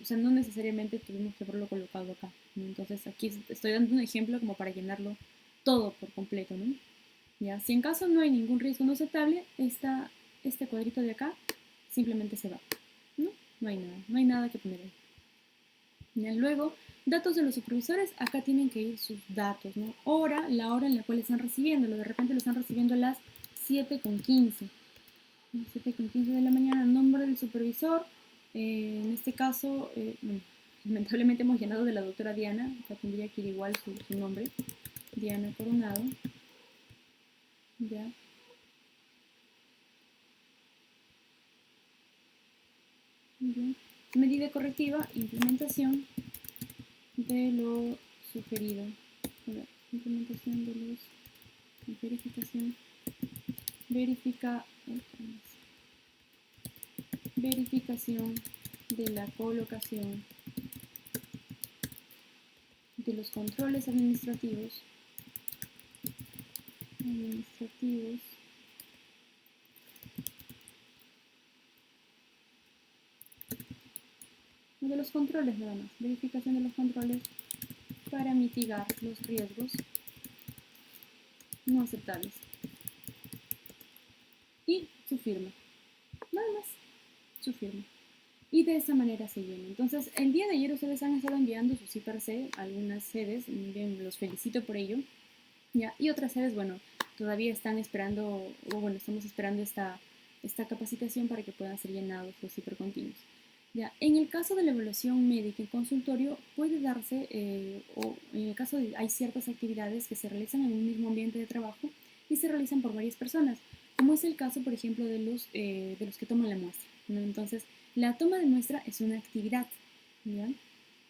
sea, no necesariamente tuvimos que haberlo colocado acá, ¿no? Entonces aquí estoy dando un ejemplo como para llenarlo todo por completo, ¿no? ¿Ya? Si en caso no hay ningún riesgo no aceptable, este cuadrito de acá simplemente se va, ¿no? No hay nada que poner ahí. ¿Ya? Luego, datos de los supervisores, acá tienen que ir sus datos, ¿no? La hora en la cual están recibiéndolo, de repente lo están recibiendo a las 7:15, 7:15 de la mañana, nombre del supervisor, en este caso, bueno, lamentablemente hemos llenado de la doctora Diana, acá tendría que ir igual su nombre, Diana Coronado, ¿ya? Bien. Medida correctiva, implementación de lo sugerido. Implementación de los verificación de la colocación de los controles administrativos de los controles nada más, verificación de los controles para mitigar los riesgos no aceptables. Y su firma, nada más, su firma. Y de esa manera se llena. Entonces, el día de ayer ustedes han estado enviando sus IPRC a algunas sedes, bien, los felicito por ello, ¿ya? Y otras sedes, bueno, todavía están esperando, o bueno, estamos esperando esta capacitación para que puedan ser llenados los hipercontinuos. Ya, en el caso de la evaluación médica y consultorio puede darse, o en el caso de hay ciertas actividades que se realizan en un mismo ambiente de trabajo y se realizan por varias personas, como es el caso, por ejemplo, de los que toman la muestra, ¿no? Entonces, la toma de muestra es una actividad, ¿ya?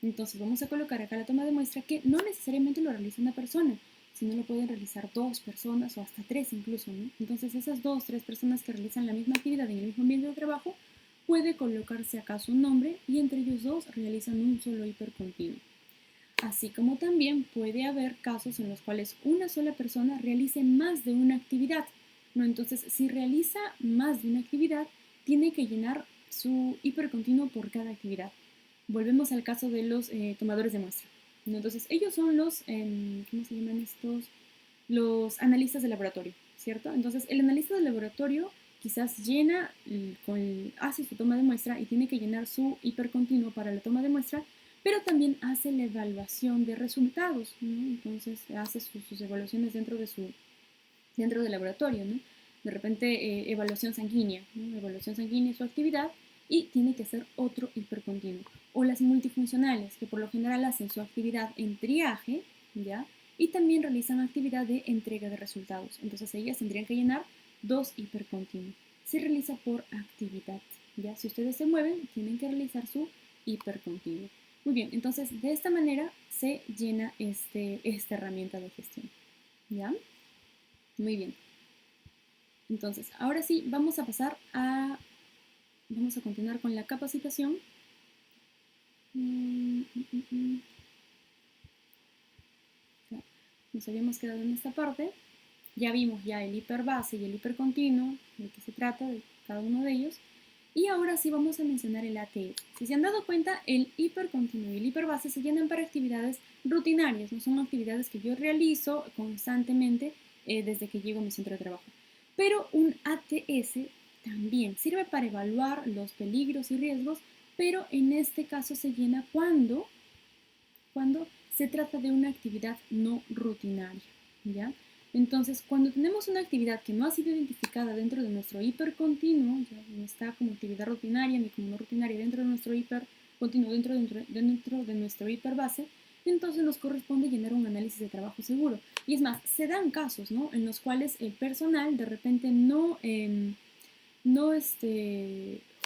Entonces, vamos a colocar acá la toma de muestra que no necesariamente lo realiza una persona, sino lo pueden realizar dos personas o hasta tres incluso, ¿no? Entonces, esas dos, tres personas que realizan la misma actividad en el mismo ambiente de trabajo puede colocarse acá su nombre y entre ellos dos realizan un solo hipercontinuo. Así como también puede haber casos en los cuales una sola persona realice más de una actividad, ¿no? Entonces, si realiza más de una actividad, tiene que llenar su hipercontinuo por cada actividad. Volvemos al caso de los tomadores de muestra, ¿no? Entonces, ellos son los, ¿cómo se llaman estos? Los analistas de laboratorio, ¿cierto? Entonces, el analista de laboratorio quizás llena, hace su toma de muestra y tiene que llenar su hipercontinuo para la toma de muestra, pero también hace la evaluación de resultados, ¿no? Entonces, hace sus evaluaciones dentro del laboratorio, ¿no? De repente, evaluación sanguínea, ¿no? Evaluación sanguínea es su actividad y tiene que hacer otro hipercontinuo. O las multifuncionales, que por lo general hacen su actividad en triaje, ¿ya? Y también realizan actividad de entrega de resultados. Entonces ellas tendrían que llenar dos hipercontinuos. Se realiza por actividad, ¿ya? Si ustedes se mueven, tienen que realizar su hipercontinuo. Muy bien, entonces de esta manera se llena esta herramienta de gestión, ¿ya? Muy bien. Entonces, ahora sí, vamos a continuar con la capacitación. Nos habíamos quedado en esta parte. Ya vimos ya el hiperbase y el hipercontinuo, de qué se trata, de cada uno de ellos. Y ahora sí vamos a mencionar el ATS. Si se han dado cuenta, el hipercontinuo y el hiperbase se llenan para actividades rutinarias, no son actividades que yo realizo constantemente desde que llego a mi centro de trabajo. Pero un ATS también sirve para evaluar los peligros y riesgos, pero en este caso se llena cuando se trata de una actividad no rutinaria, ¿ya? Entonces, cuando tenemos una actividad que no ha sido identificada dentro de nuestro hipercontinuo, ya no está como actividad rutinaria ni como no rutinaria dentro de nuestro hipercontinuo, dentro de nuestro hiperbase, entonces nos corresponde llenar un análisis de trabajo seguro. Y es más, se dan casos, ¿no? En los cuales el personal de repente no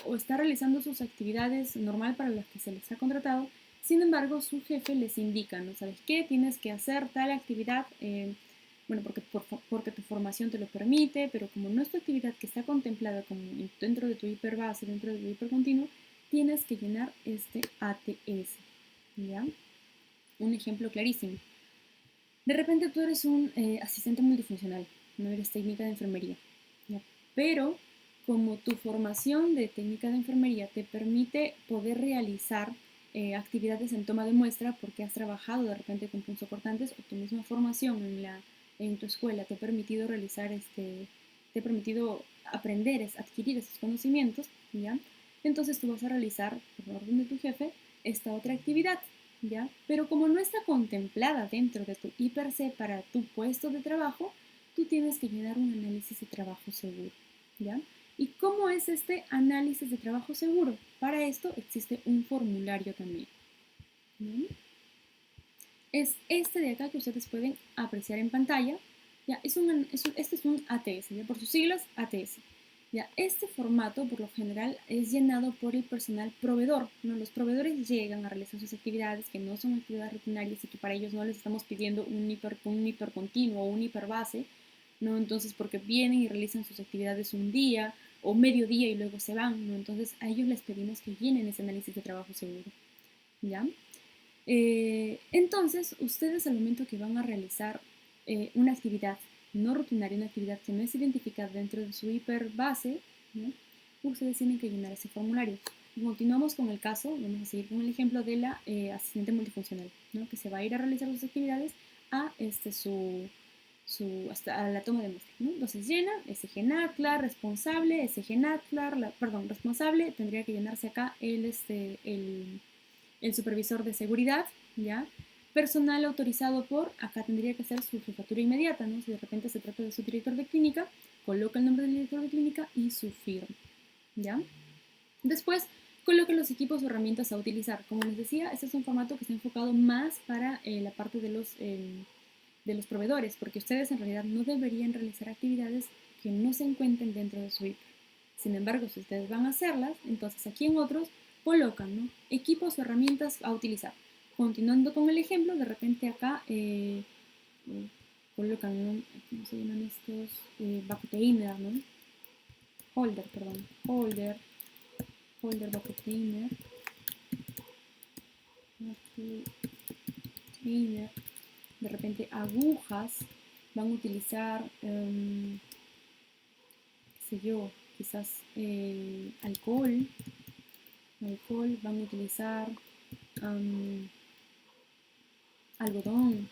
o está realizando sus actividades normal para las que se les ha contratado. Sin embargo, su jefe les indica, ¿no? ¿Sabes qué? Tienes que hacer tal actividad, bueno, porque tu formación te lo permite, pero como no es tu actividad que está contemplada como dentro de tu hiperbase, dentro de tu hipercontinuo, tienes que llenar este ATS, ¿ya? Un ejemplo clarísimo. De repente tú eres un asistente multifuncional, no eres técnica de enfermería, ¿ya? Pero como tu formación de técnica de enfermería te permite poder realizar actividades en toma de muestra porque has trabajado de repente con punzocortantes o tu misma formación en tu escuela te ha permitido te ha permitido adquirir esos conocimientos, ¿ya? Entonces tú vas a realizar, por orden de tu jefe, esta otra actividad, ¿ya? Pero como no está contemplada dentro de tu IPRC para tu puesto de trabajo, tú tienes que llenar un análisis de trabajo seguro, ¿ya? ¿Y cómo es este análisis de trabajo seguro? Para esto existe un formulario también, ¿ya? Es este de acá que ustedes pueden apreciar en pantalla, ¿ya? Este es un ATS, ¿ya? Por sus siglas, ATS. Ya, este formato por lo general es llenado por el personal proveedor, ¿no? Los proveedores llegan a realizar sus actividades que no son actividades rutinarias y que para ellos no les estamos pidiendo un hipercontinuo o un hiperbase, ¿no? Entonces, porque vienen y realizan sus actividades un día o medio día y luego se van, ¿no? Entonces, a ellos les pedimos que llenen ese análisis de trabajo seguro, ¿ya? Entonces, ustedes al momento que van a realizar una actividad no rutinaria, una actividad que no es identificada dentro de su hiperbase, ¿no? Ustedes tienen que llenar ese formulario. continuamos con el caso, vamos a seguir con el ejemplo de la asistente multifuncional, ¿no? Que se va a ir a realizar sus actividades a hasta la toma de muestra, ¿no? Entonces llena SG NATLA, responsable, SG NATLA, perdón, responsable, tendría que llenarse acá el supervisor de seguridad, ¿ya? Personal autorizado por, acá tendría que ser su jefatura inmediata, ¿no? Si de repente se trata de su director de clínica, coloca el nombre del director de clínica y su firma, ¿ya? Después, coloca los equipos o herramientas a utilizar. Como les decía, este es un formato que está enfocado más para la parte de los proveedores, porque ustedes en realidad no deberían realizar actividades que no se encuentren dentro de su IP. Sin embargo, si ustedes van a hacerlas, entonces aquí en otros colocan, ¿no? Equipos o herramientas a utilizar. Continuando con el ejemplo, de repente acá colocan, ¿no? ¿Cómo se llaman estos? Backcontainer, ¿no? Holder, perdón. Holder backcontainer. De repente agujas. Van a utilizar, qué sé yo, quizás alcohol, van a utilizar algodón,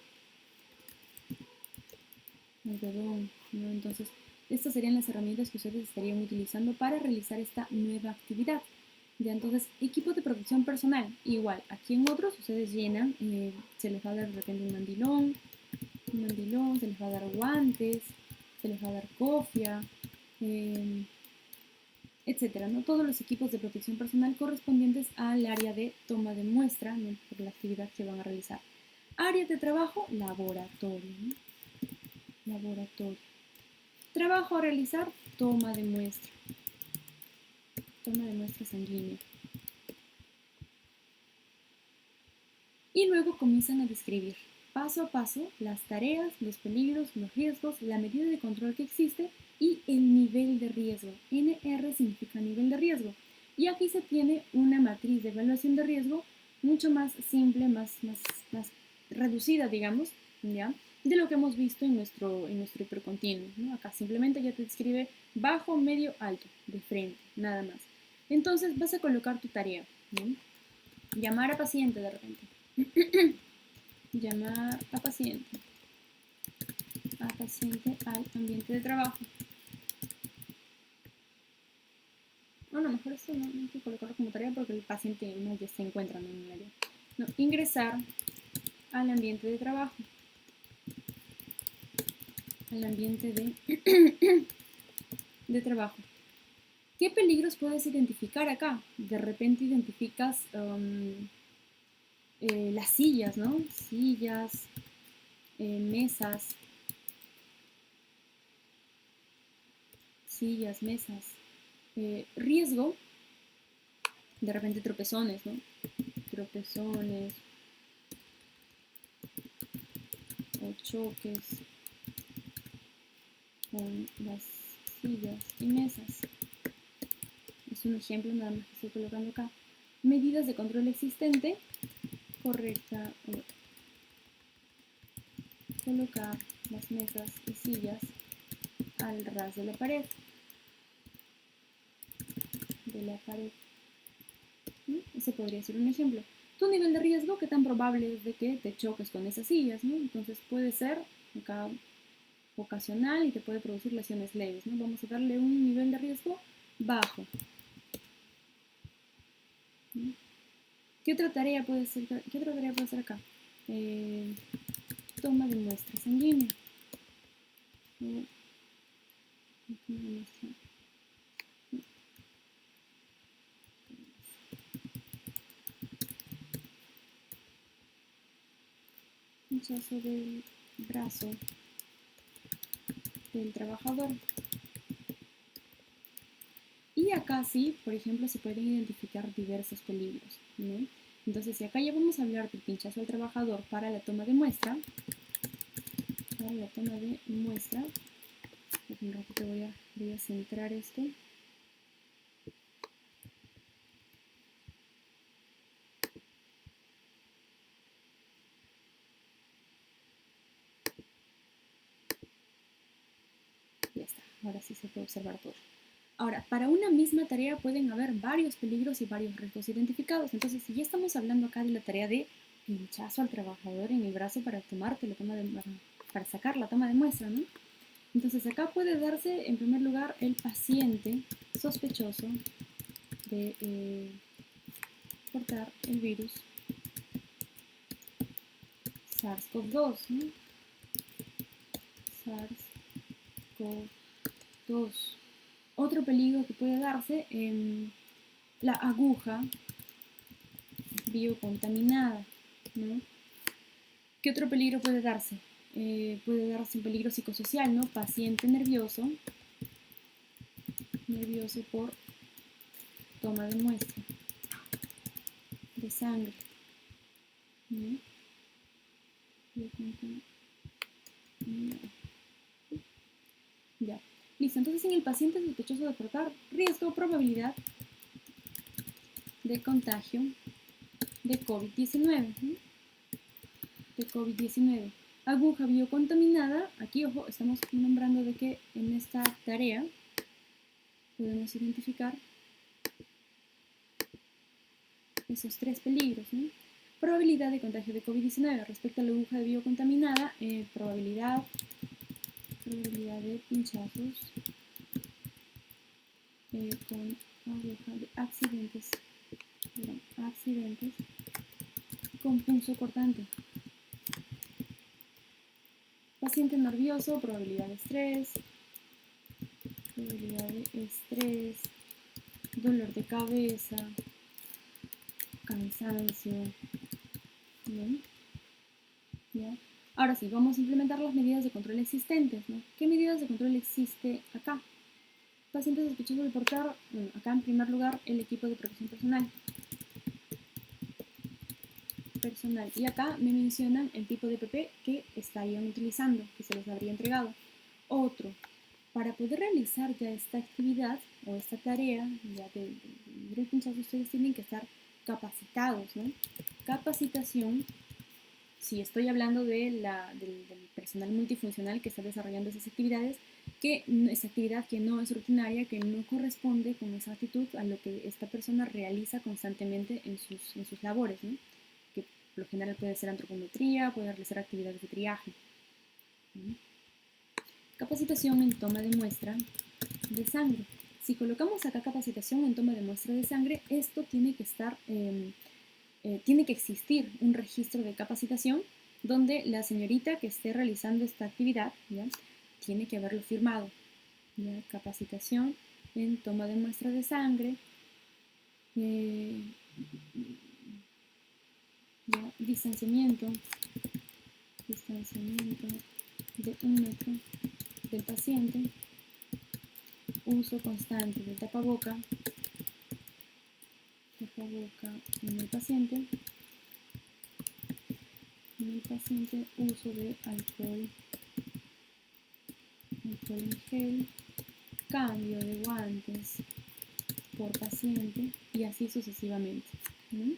¿no? Entonces, estas serían las herramientas que ustedes estarían utilizando para realizar esta nueva actividad. Ya, entonces, equipo de protección personal, igual, aquí en otros ustedes llenan, se les va a dar de repente un mandilón, se les va a dar guantes, se les va a dar cofia, etcétera, ¿no? Todos los equipos de protección personal correspondientes al área de toma de muestra, ¿no? Por la actividad que van a realizar. Área de trabajo, laboratorio, ¿no? Laboratorio. Trabajo a realizar, toma de muestra sanguínea. Y luego comienzan a describir paso a paso las tareas, los peligros, los riesgos, la medida de control que existe y el nivel de riesgo. NR significa nivel de riesgo. Y aquí se tiene una matriz de evaluación de riesgo mucho más simple, más reducida, digamos, ¿ya? De lo que hemos visto en nuestro hipercontinuo, ¿no? Acá simplemente ya te describe bajo, medio, alto, de frente, nada más. Entonces vas a colocar tu tarea, ¿no? Llamar a paciente de repente. Llamar a paciente al ambiente de trabajo. Bueno, mejor esto no hay que colocarlo como tarea porque el paciente no ya se encuentra en el área. No, ingresar al ambiente de trabajo. Al ambiente de trabajo. ¿Qué peligros puedes identificar acá? De repente identificas las sillas, ¿no? Sillas, mesas, mesas. Riesgo, de repente tropezones, ¿no? Tropezones o choques con las sillas y mesas. Es un ejemplo nada más que estoy colocando acá. Medidas de control existente, correcta. Colocar las mesas y sillas al ras de la pared. Ese podría ser un ejemplo. Tu nivel de riesgo, qué tan probable es de que te choques con esas sillas, ¿no? Entonces puede ser acá ocasional y te puede producir lesiones leves, ¿no? Vamos a darle un nivel de riesgo bajo. ¿No? ¿Qué otra tarea puede ser acá? Toma de muestra sanguínea. Pinchazo del brazo del trabajador. Y acá sí, por ejemplo, se pueden identificar diversos peligros, ¿no? Entonces, si acá ya vamos a hablar del pinchazo al trabajador para la toma de muestra, un ratito voy a centrar esto. Ya está, ahora sí se puede observar todo. Ahora, para una misma tarea pueden haber varios peligros y varios riesgos identificados. Entonces, si ya estamos hablando acá de la tarea de pinchazo al trabajador en el brazo para para sacar la toma de muestra, ¿no? Entonces, acá puede darse, en primer lugar, el paciente sospechoso de portar el virus SARS-CoV-2, ¿no? SARS-CoV-2. Otro peligro que puede darse, la aguja biocontaminada, ¿no? ¿Qué otro peligro puede darse? Puede darse un peligro psicosocial, ¿no? Paciente nervioso por toma de muestra de sangre, ¿no? Ya. Listo, entonces en el paciente sospechoso de portar riesgo, probabilidad de contagio de COVID-19, ¿no? De COVID-19. Aguja biocontaminada, aquí ojo, estamos nombrando de que en esta tarea podemos identificar esos tres peligros, ¿no? Probabilidad de contagio de COVID-19 respecto a la aguja biocontaminada, probabilidad de pinchazos con aguja de accidentes con punzo cortante. Paciente nervioso, probabilidad de estrés, dolor de cabeza, cansancio. Bien. ¿Ya? Ahora sí, vamos a implementar las medidas de control existentes, ¿no? ¿Qué medidas de control existe acá? Pacientes sospechosos de portar, bueno, acá en primer lugar el equipo de protección personal. Y acá me mencionan el tipo de PP que estarían utilizando, que se les habría entregado. Otro, para poder realizar ya esta actividad o esta tarea ya del pinchazo, ustedes tienen que estar capacitados, ¿no? Capacitación, si estoy hablando del personal multifuncional que está desarrollando esas actividades, que esa actividad que no es rutinaria, que no corresponde con esa actitud a lo que esta persona realiza constantemente en sus labores, ¿no? Que por lo general puede ser antropometría, puede realizar actividades de triaje. ¿No? Capacitación en toma de muestra de sangre. Si colocamos acá capacitación en toma de muestra de sangre, esto tiene que estar, tiene que existir un registro de capacitación donde la señorita que esté realizando esta actividad, ¿ya? Tiene que haberlo firmado. ¿Ya? Capacitación en toma de muestra de sangre, ¿ya? Distanciamiento de 1 metro del paciente, uso constante del tapaboca en el paciente, uso de alcohol en gel, cambio de guantes por paciente y así sucesivamente. ¿No?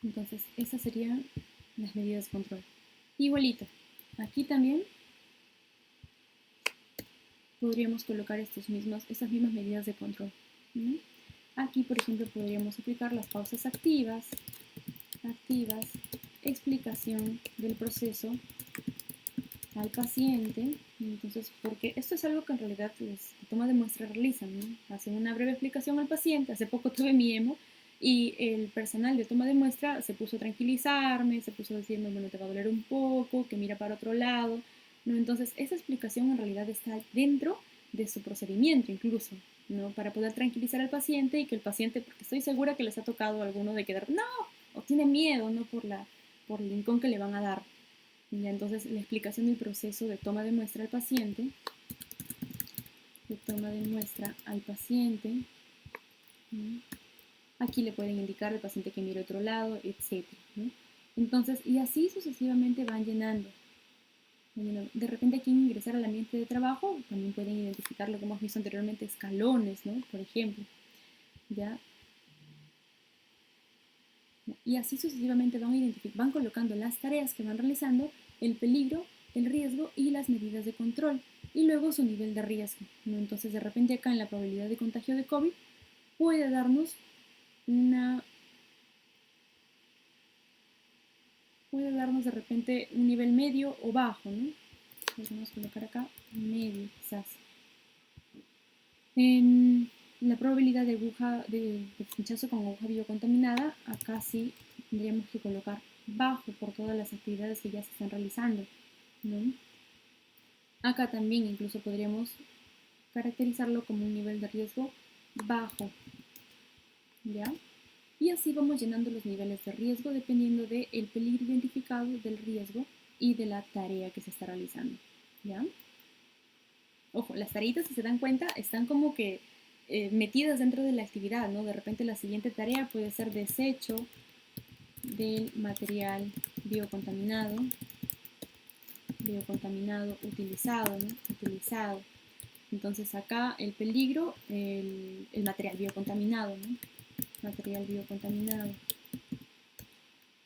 Entonces, esas serían las medidas de control. Igualito, aquí también podríamos colocar estas mismas medidas de control. ¿No? Aquí, por ejemplo, podríamos aplicar las pausas activas, explicación del proceso al paciente. Entonces, porque esto es algo que en realidad los de toma de muestra realizan, ¿no? Hacen una breve explicación al paciente. Hace poco tuve mi emo y el personal de toma de muestra se puso a tranquilizarme, se puso a decirme, bueno, te va a doler un poco, que mira para otro lado, ¿no? Entonces, esa explicación en realidad está dentro de su procedimiento incluso, ¿no? Para poder tranquilizar al paciente y que el paciente, porque estoy segura que les ha tocado a alguno de quedar, no, o tiene miedo, ¿no? Por el rincón que le van a dar. Y entonces la explicación del proceso de toma de muestra al paciente, ¿no? Aquí le pueden indicar al paciente que mire otro lado, etc. ¿No? Entonces, y así sucesivamente van llenando. De repente quieren ingresar al ambiente de trabajo, también pueden identificarlo, como hemos visto anteriormente, escalones, ¿no? Por ejemplo. ¿Ya? Y así sucesivamente van colocando las tareas que van realizando, el peligro, el riesgo y las medidas de control. y luego su nivel de riesgo, ¿no? Entonces, de repente acá en la probabilidad de contagio de COVID puede darnos de repente un nivel medio o bajo, ¿no? Vamos a colocar acá medio quizás. En la probabilidad de pinchazo con aguja biocontaminada, acá sí tendríamos que colocar bajo por todas las actividades que ya se están realizando, ¿no? Acá también incluso podríamos caracterizarlo como un nivel de riesgo bajo, ¿ya? Y así vamos llenando los niveles de riesgo dependiendo del peligro identificado, del riesgo y de la tarea que se está realizando, ¿ya? Ojo, las tareitas, si se dan cuenta, están como que metidas dentro de la actividad, ¿no? De repente la siguiente tarea puede ser desecho del material biocontaminado utilizado, ¿no? Utilizado. Entonces acá el peligro, el material biocontaminado, ¿no? Material biocontaminado.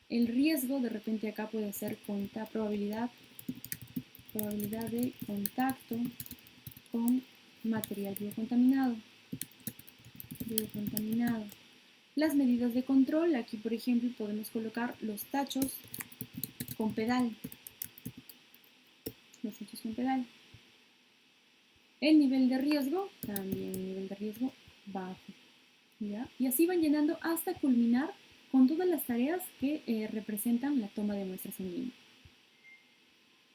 El riesgo, de repente acá puede ser probabilidad de contacto con material biocontaminado. Las medidas de control, aquí por ejemplo podemos colocar los tachos con pedal. El nivel de riesgo, también un nivel de riesgo bajo, ¿ya? Y así van llenando hasta culminar con todas las tareas que representan la toma de muestras en línea,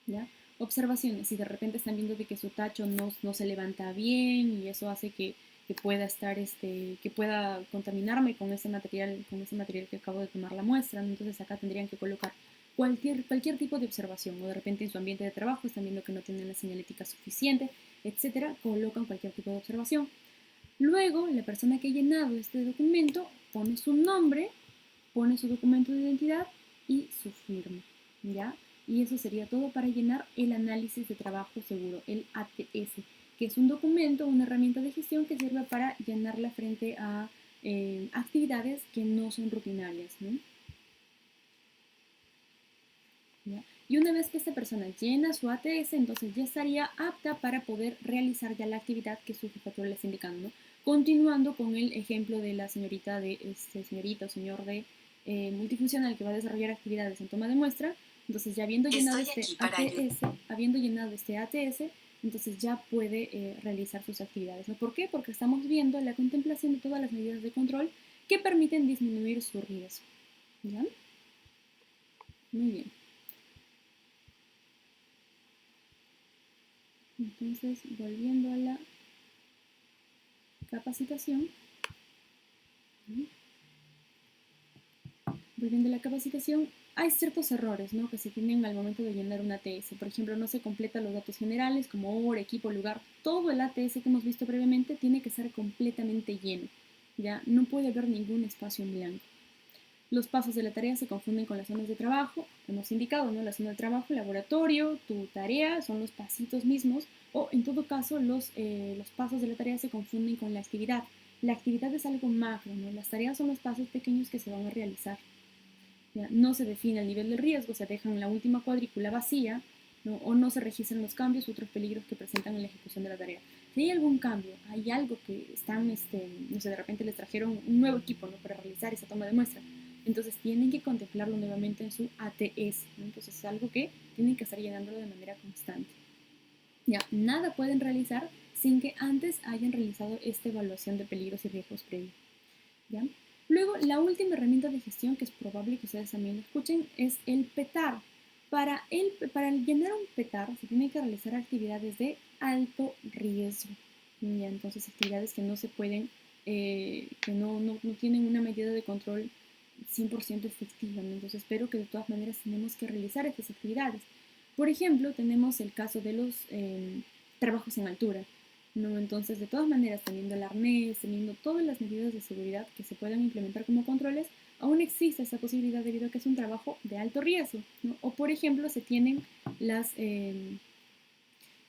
¿ya? Observaciones, si de repente están viendo de que su tacho no se levanta bien y eso hace que pueda estar, que pueda contaminarme con ese material que acabo de tomar la muestra, ¿no? Entonces acá tendrían que colocar cualquier tipo de observación, o de repente en su ambiente de trabajo están viendo que no tienen la señalética suficiente, etcétera, colocan cualquier tipo de observación. Luego, la persona que ha llenado este documento pone su nombre, pone su documento de identidad y su firma, ¿ya? Y eso sería todo para llenar el análisis de trabajo seguro, el ATS, que es un documento, una herramienta de gestión que sirve para llenarla frente a actividades que no son rutinarias, ¿no? ¿Ya? Y una vez que esta persona llena su ATS, entonces ya estaría apta para poder realizar ya la actividad que su jefatura le está indicando, ¿no? Continuando con el ejemplo de la señorita o señor de multifuncional que va a desarrollar actividades en toma de muestra, entonces ya habiendo llenado este ATS, entonces ya puede realizar sus actividades, ¿no? ¿Por qué? Porque estamos viendo la contemplación de todas las medidas de control que permiten disminuir su riesgo, ¿ya? Muy bien. Entonces, volviendo a la capacitación, hay ciertos errores, ¿no?, que se tienen al momento de llenar un ATS. Por ejemplo, no se completan los datos generales como hora, equipo, lugar. Todo el ATS que hemos visto previamente tiene que ser completamente lleno. ¿Ya? No puede haber ningún espacio en blanco. Los pasos de la tarea se confunden con las zonas de trabajo. Hemos indicado, ¿no? La zona de trabajo, laboratorio, tu tarea, son los pasitos mismos. O en todo caso, los pasos de la tarea se confunden con la actividad. La actividad es algo macro, ¿no? Las tareas son los pasos pequeños que se van a realizar. ¿Ya? No se define el nivel de riesgo, se dejan la última cuadrícula vacía, ¿no? O no se registran los cambios u otros peligros que presentan en la ejecución de la tarea. Si hay algún cambio, hay algo que están, no sé, de repente les trajeron un nuevo equipo, ¿no?, para realizar esa toma de muestra, entonces tienen que contemplarlo nuevamente en su ATS, ¿no? Entonces es algo que tienen que estar llenándolo de manera constante. Ya, nada pueden realizar sin que antes hayan realizado esta evaluación de peligros y riesgos previos. ¿Ya? Luego, la última herramienta de gestión, que es probable que ustedes también lo escuchen, es el PETAR. Para llenar un PETAR se tienen que realizar actividades de alto riesgo. ¿Ya? Entonces, actividades que no se pueden, que no tienen una medida de control 100% efectiva, ¿no? Entonces, espero que de todas maneras tenemos que realizar estas actividades. Por ejemplo, tenemos el caso de los trabajos en altura, ¿no? Entonces, de todas maneras, teniendo el arnés, teniendo todas las medidas de seguridad que se puedan implementar como controles, aún existe esa posibilidad debido a que es un trabajo de alto riesgo, ¿no? O, por ejemplo, se tienen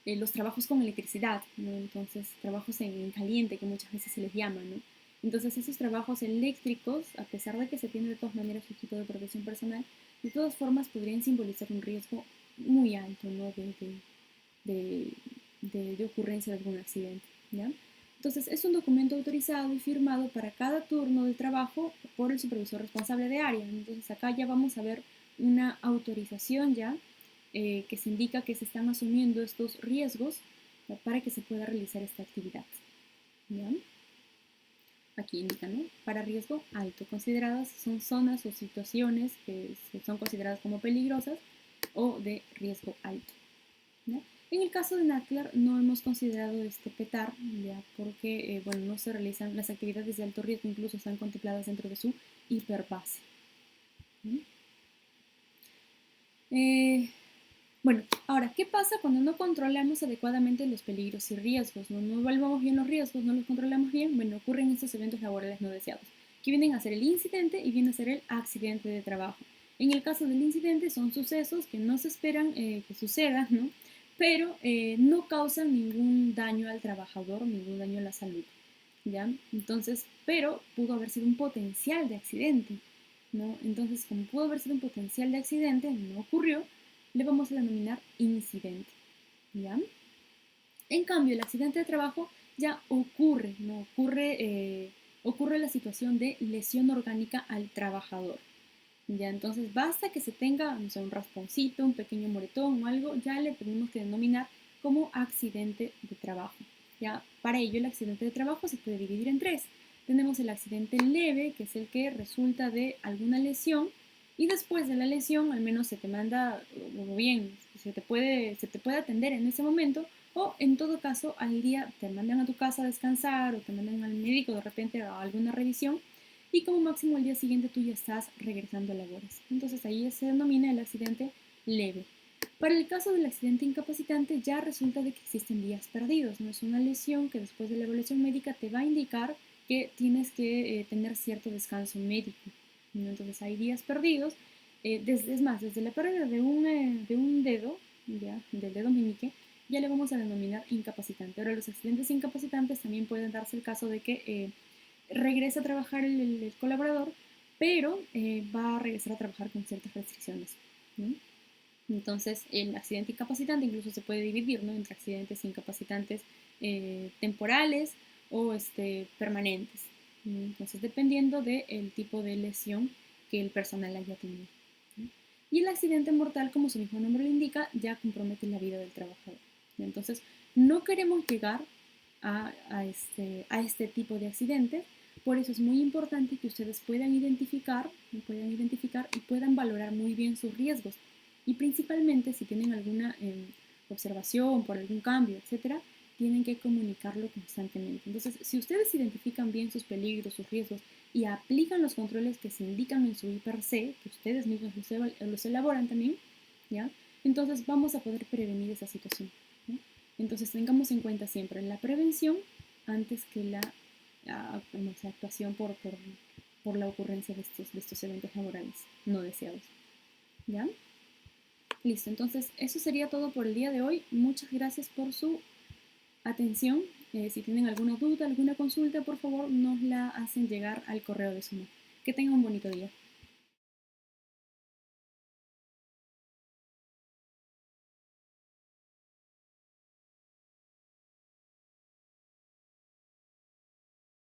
los trabajos con electricidad, ¿no? Entonces, trabajos en caliente, que muchas veces se les llama, ¿no? Entonces, esos trabajos eléctricos, a pesar de que se tiene de todas maneras su equipo de protección personal, de todas formas podrían simbolizar un riesgo muy alto, ¿no?, de de ocurrencia de algún accidente, ¿ya? Entonces, es un documento autorizado y firmado para cada turno de trabajo por el supervisor responsable de área. Entonces, acá ya vamos a ver una autorización ya que se indica que se están asumiendo estos riesgos para que se pueda realizar esta actividad, ¿ya? Aquí indica, ¿no? Para riesgo alto. Consideradas son zonas o situaciones que son consideradas como peligrosas o de riesgo alto, ¿ya? En el caso de NACLAR no hemos considerado este PETAR, ya, porque bueno, no se realizan las actividades de alto riesgo, incluso están contempladas dentro de su hiperbase. Eh, bueno, ahora, ¿qué pasa cuando no controlamos adecuadamente los peligros y riesgos? No evaluamos bien los riesgos, no los controlamos bien. Bueno, ocurren estos eventos laborales no deseados, que vienen a ser el incidente y viene a ser el accidente de trabajo. En el caso del incidente son sucesos que no se esperan que sucedan, ¿no? Pero no causan ningún daño al trabajador, ningún daño a la salud, ¿ya? Entonces, pero pudo haber sido un potencial de accidente, ¿no? Entonces, como pudo haber sido un potencial de accidente, no ocurrió, le vamos a denominar incidente, ¿ya? En cambio, el accidente de trabajo ya ocurre, ¿no? Ocurre la situación de lesión orgánica al trabajador, ¿ya? Entonces, basta que se tenga, no sé, un rasponcito, un pequeño moretón o algo, ya le tenemos que denominar como accidente de trabajo, ¿ya? Para ello, el accidente de trabajo se puede dividir en tres. Tenemos el accidente leve, que es el que resulta de alguna lesión, y después de la lesión, al menos se te manda, o bien, se te puede atender en ese momento, o en todo caso, al día te mandan a tu casa a descansar, o te mandan al médico de repente a alguna revisión, y como máximo al día siguiente tú ya estás regresando a labores. Entonces ahí se denomina el accidente leve. Para el caso del accidente incapacitante ya resulta de que existen días perdidos, no es una lesión que después de la evaluación médica te va a indicar que tienes que tener cierto descanso médico, ¿no? Entonces hay días perdidos, es más, desde la pérdida de un dedo, ya, del dedo meñique, ya le vamos a denominar incapacitante. Ahora los accidentes incapacitantes también pueden darse el caso de que regresa a trabajar el colaborador, pero va a regresar a trabajar con ciertas restricciones, ¿no? Entonces, el accidente incapacitante incluso se puede dividir, ¿no? Entre accidentes incapacitantes temporales o permanentes, ¿no? Entonces, dependiendo del tipo de lesión que el personal haya tenido, ¿no? Y el accidente mortal, como su mismo nombre lo indica, ya compromete la vida del trabajador, ¿no? Entonces, no queremos llegar a este tipo de accidentes. Por eso es muy importante que ustedes puedan identificar y puedan valorar muy bien sus riesgos. Y principalmente si tienen alguna observación por algún cambio, etcétera, tienen que comunicarlo constantemente. Entonces, si ustedes identifican bien sus peligros, sus riesgos y aplican los controles que se indican en su IPRC, que ustedes mismos los elaboran también, ¿ya? Entonces vamos a poder prevenir esa situación, ¿no? Entonces tengamos en cuenta siempre la prevención antes que no sé, actuación por la ocurrencia de estos eventos laborales no deseados, ¿ya? Listo, entonces eso sería todo por el día de hoy. Muchas gracias por su atención. Si tienen alguna duda, alguna consulta, por favor nos la hacen llegar al correo de Suma. Que tengan un bonito día.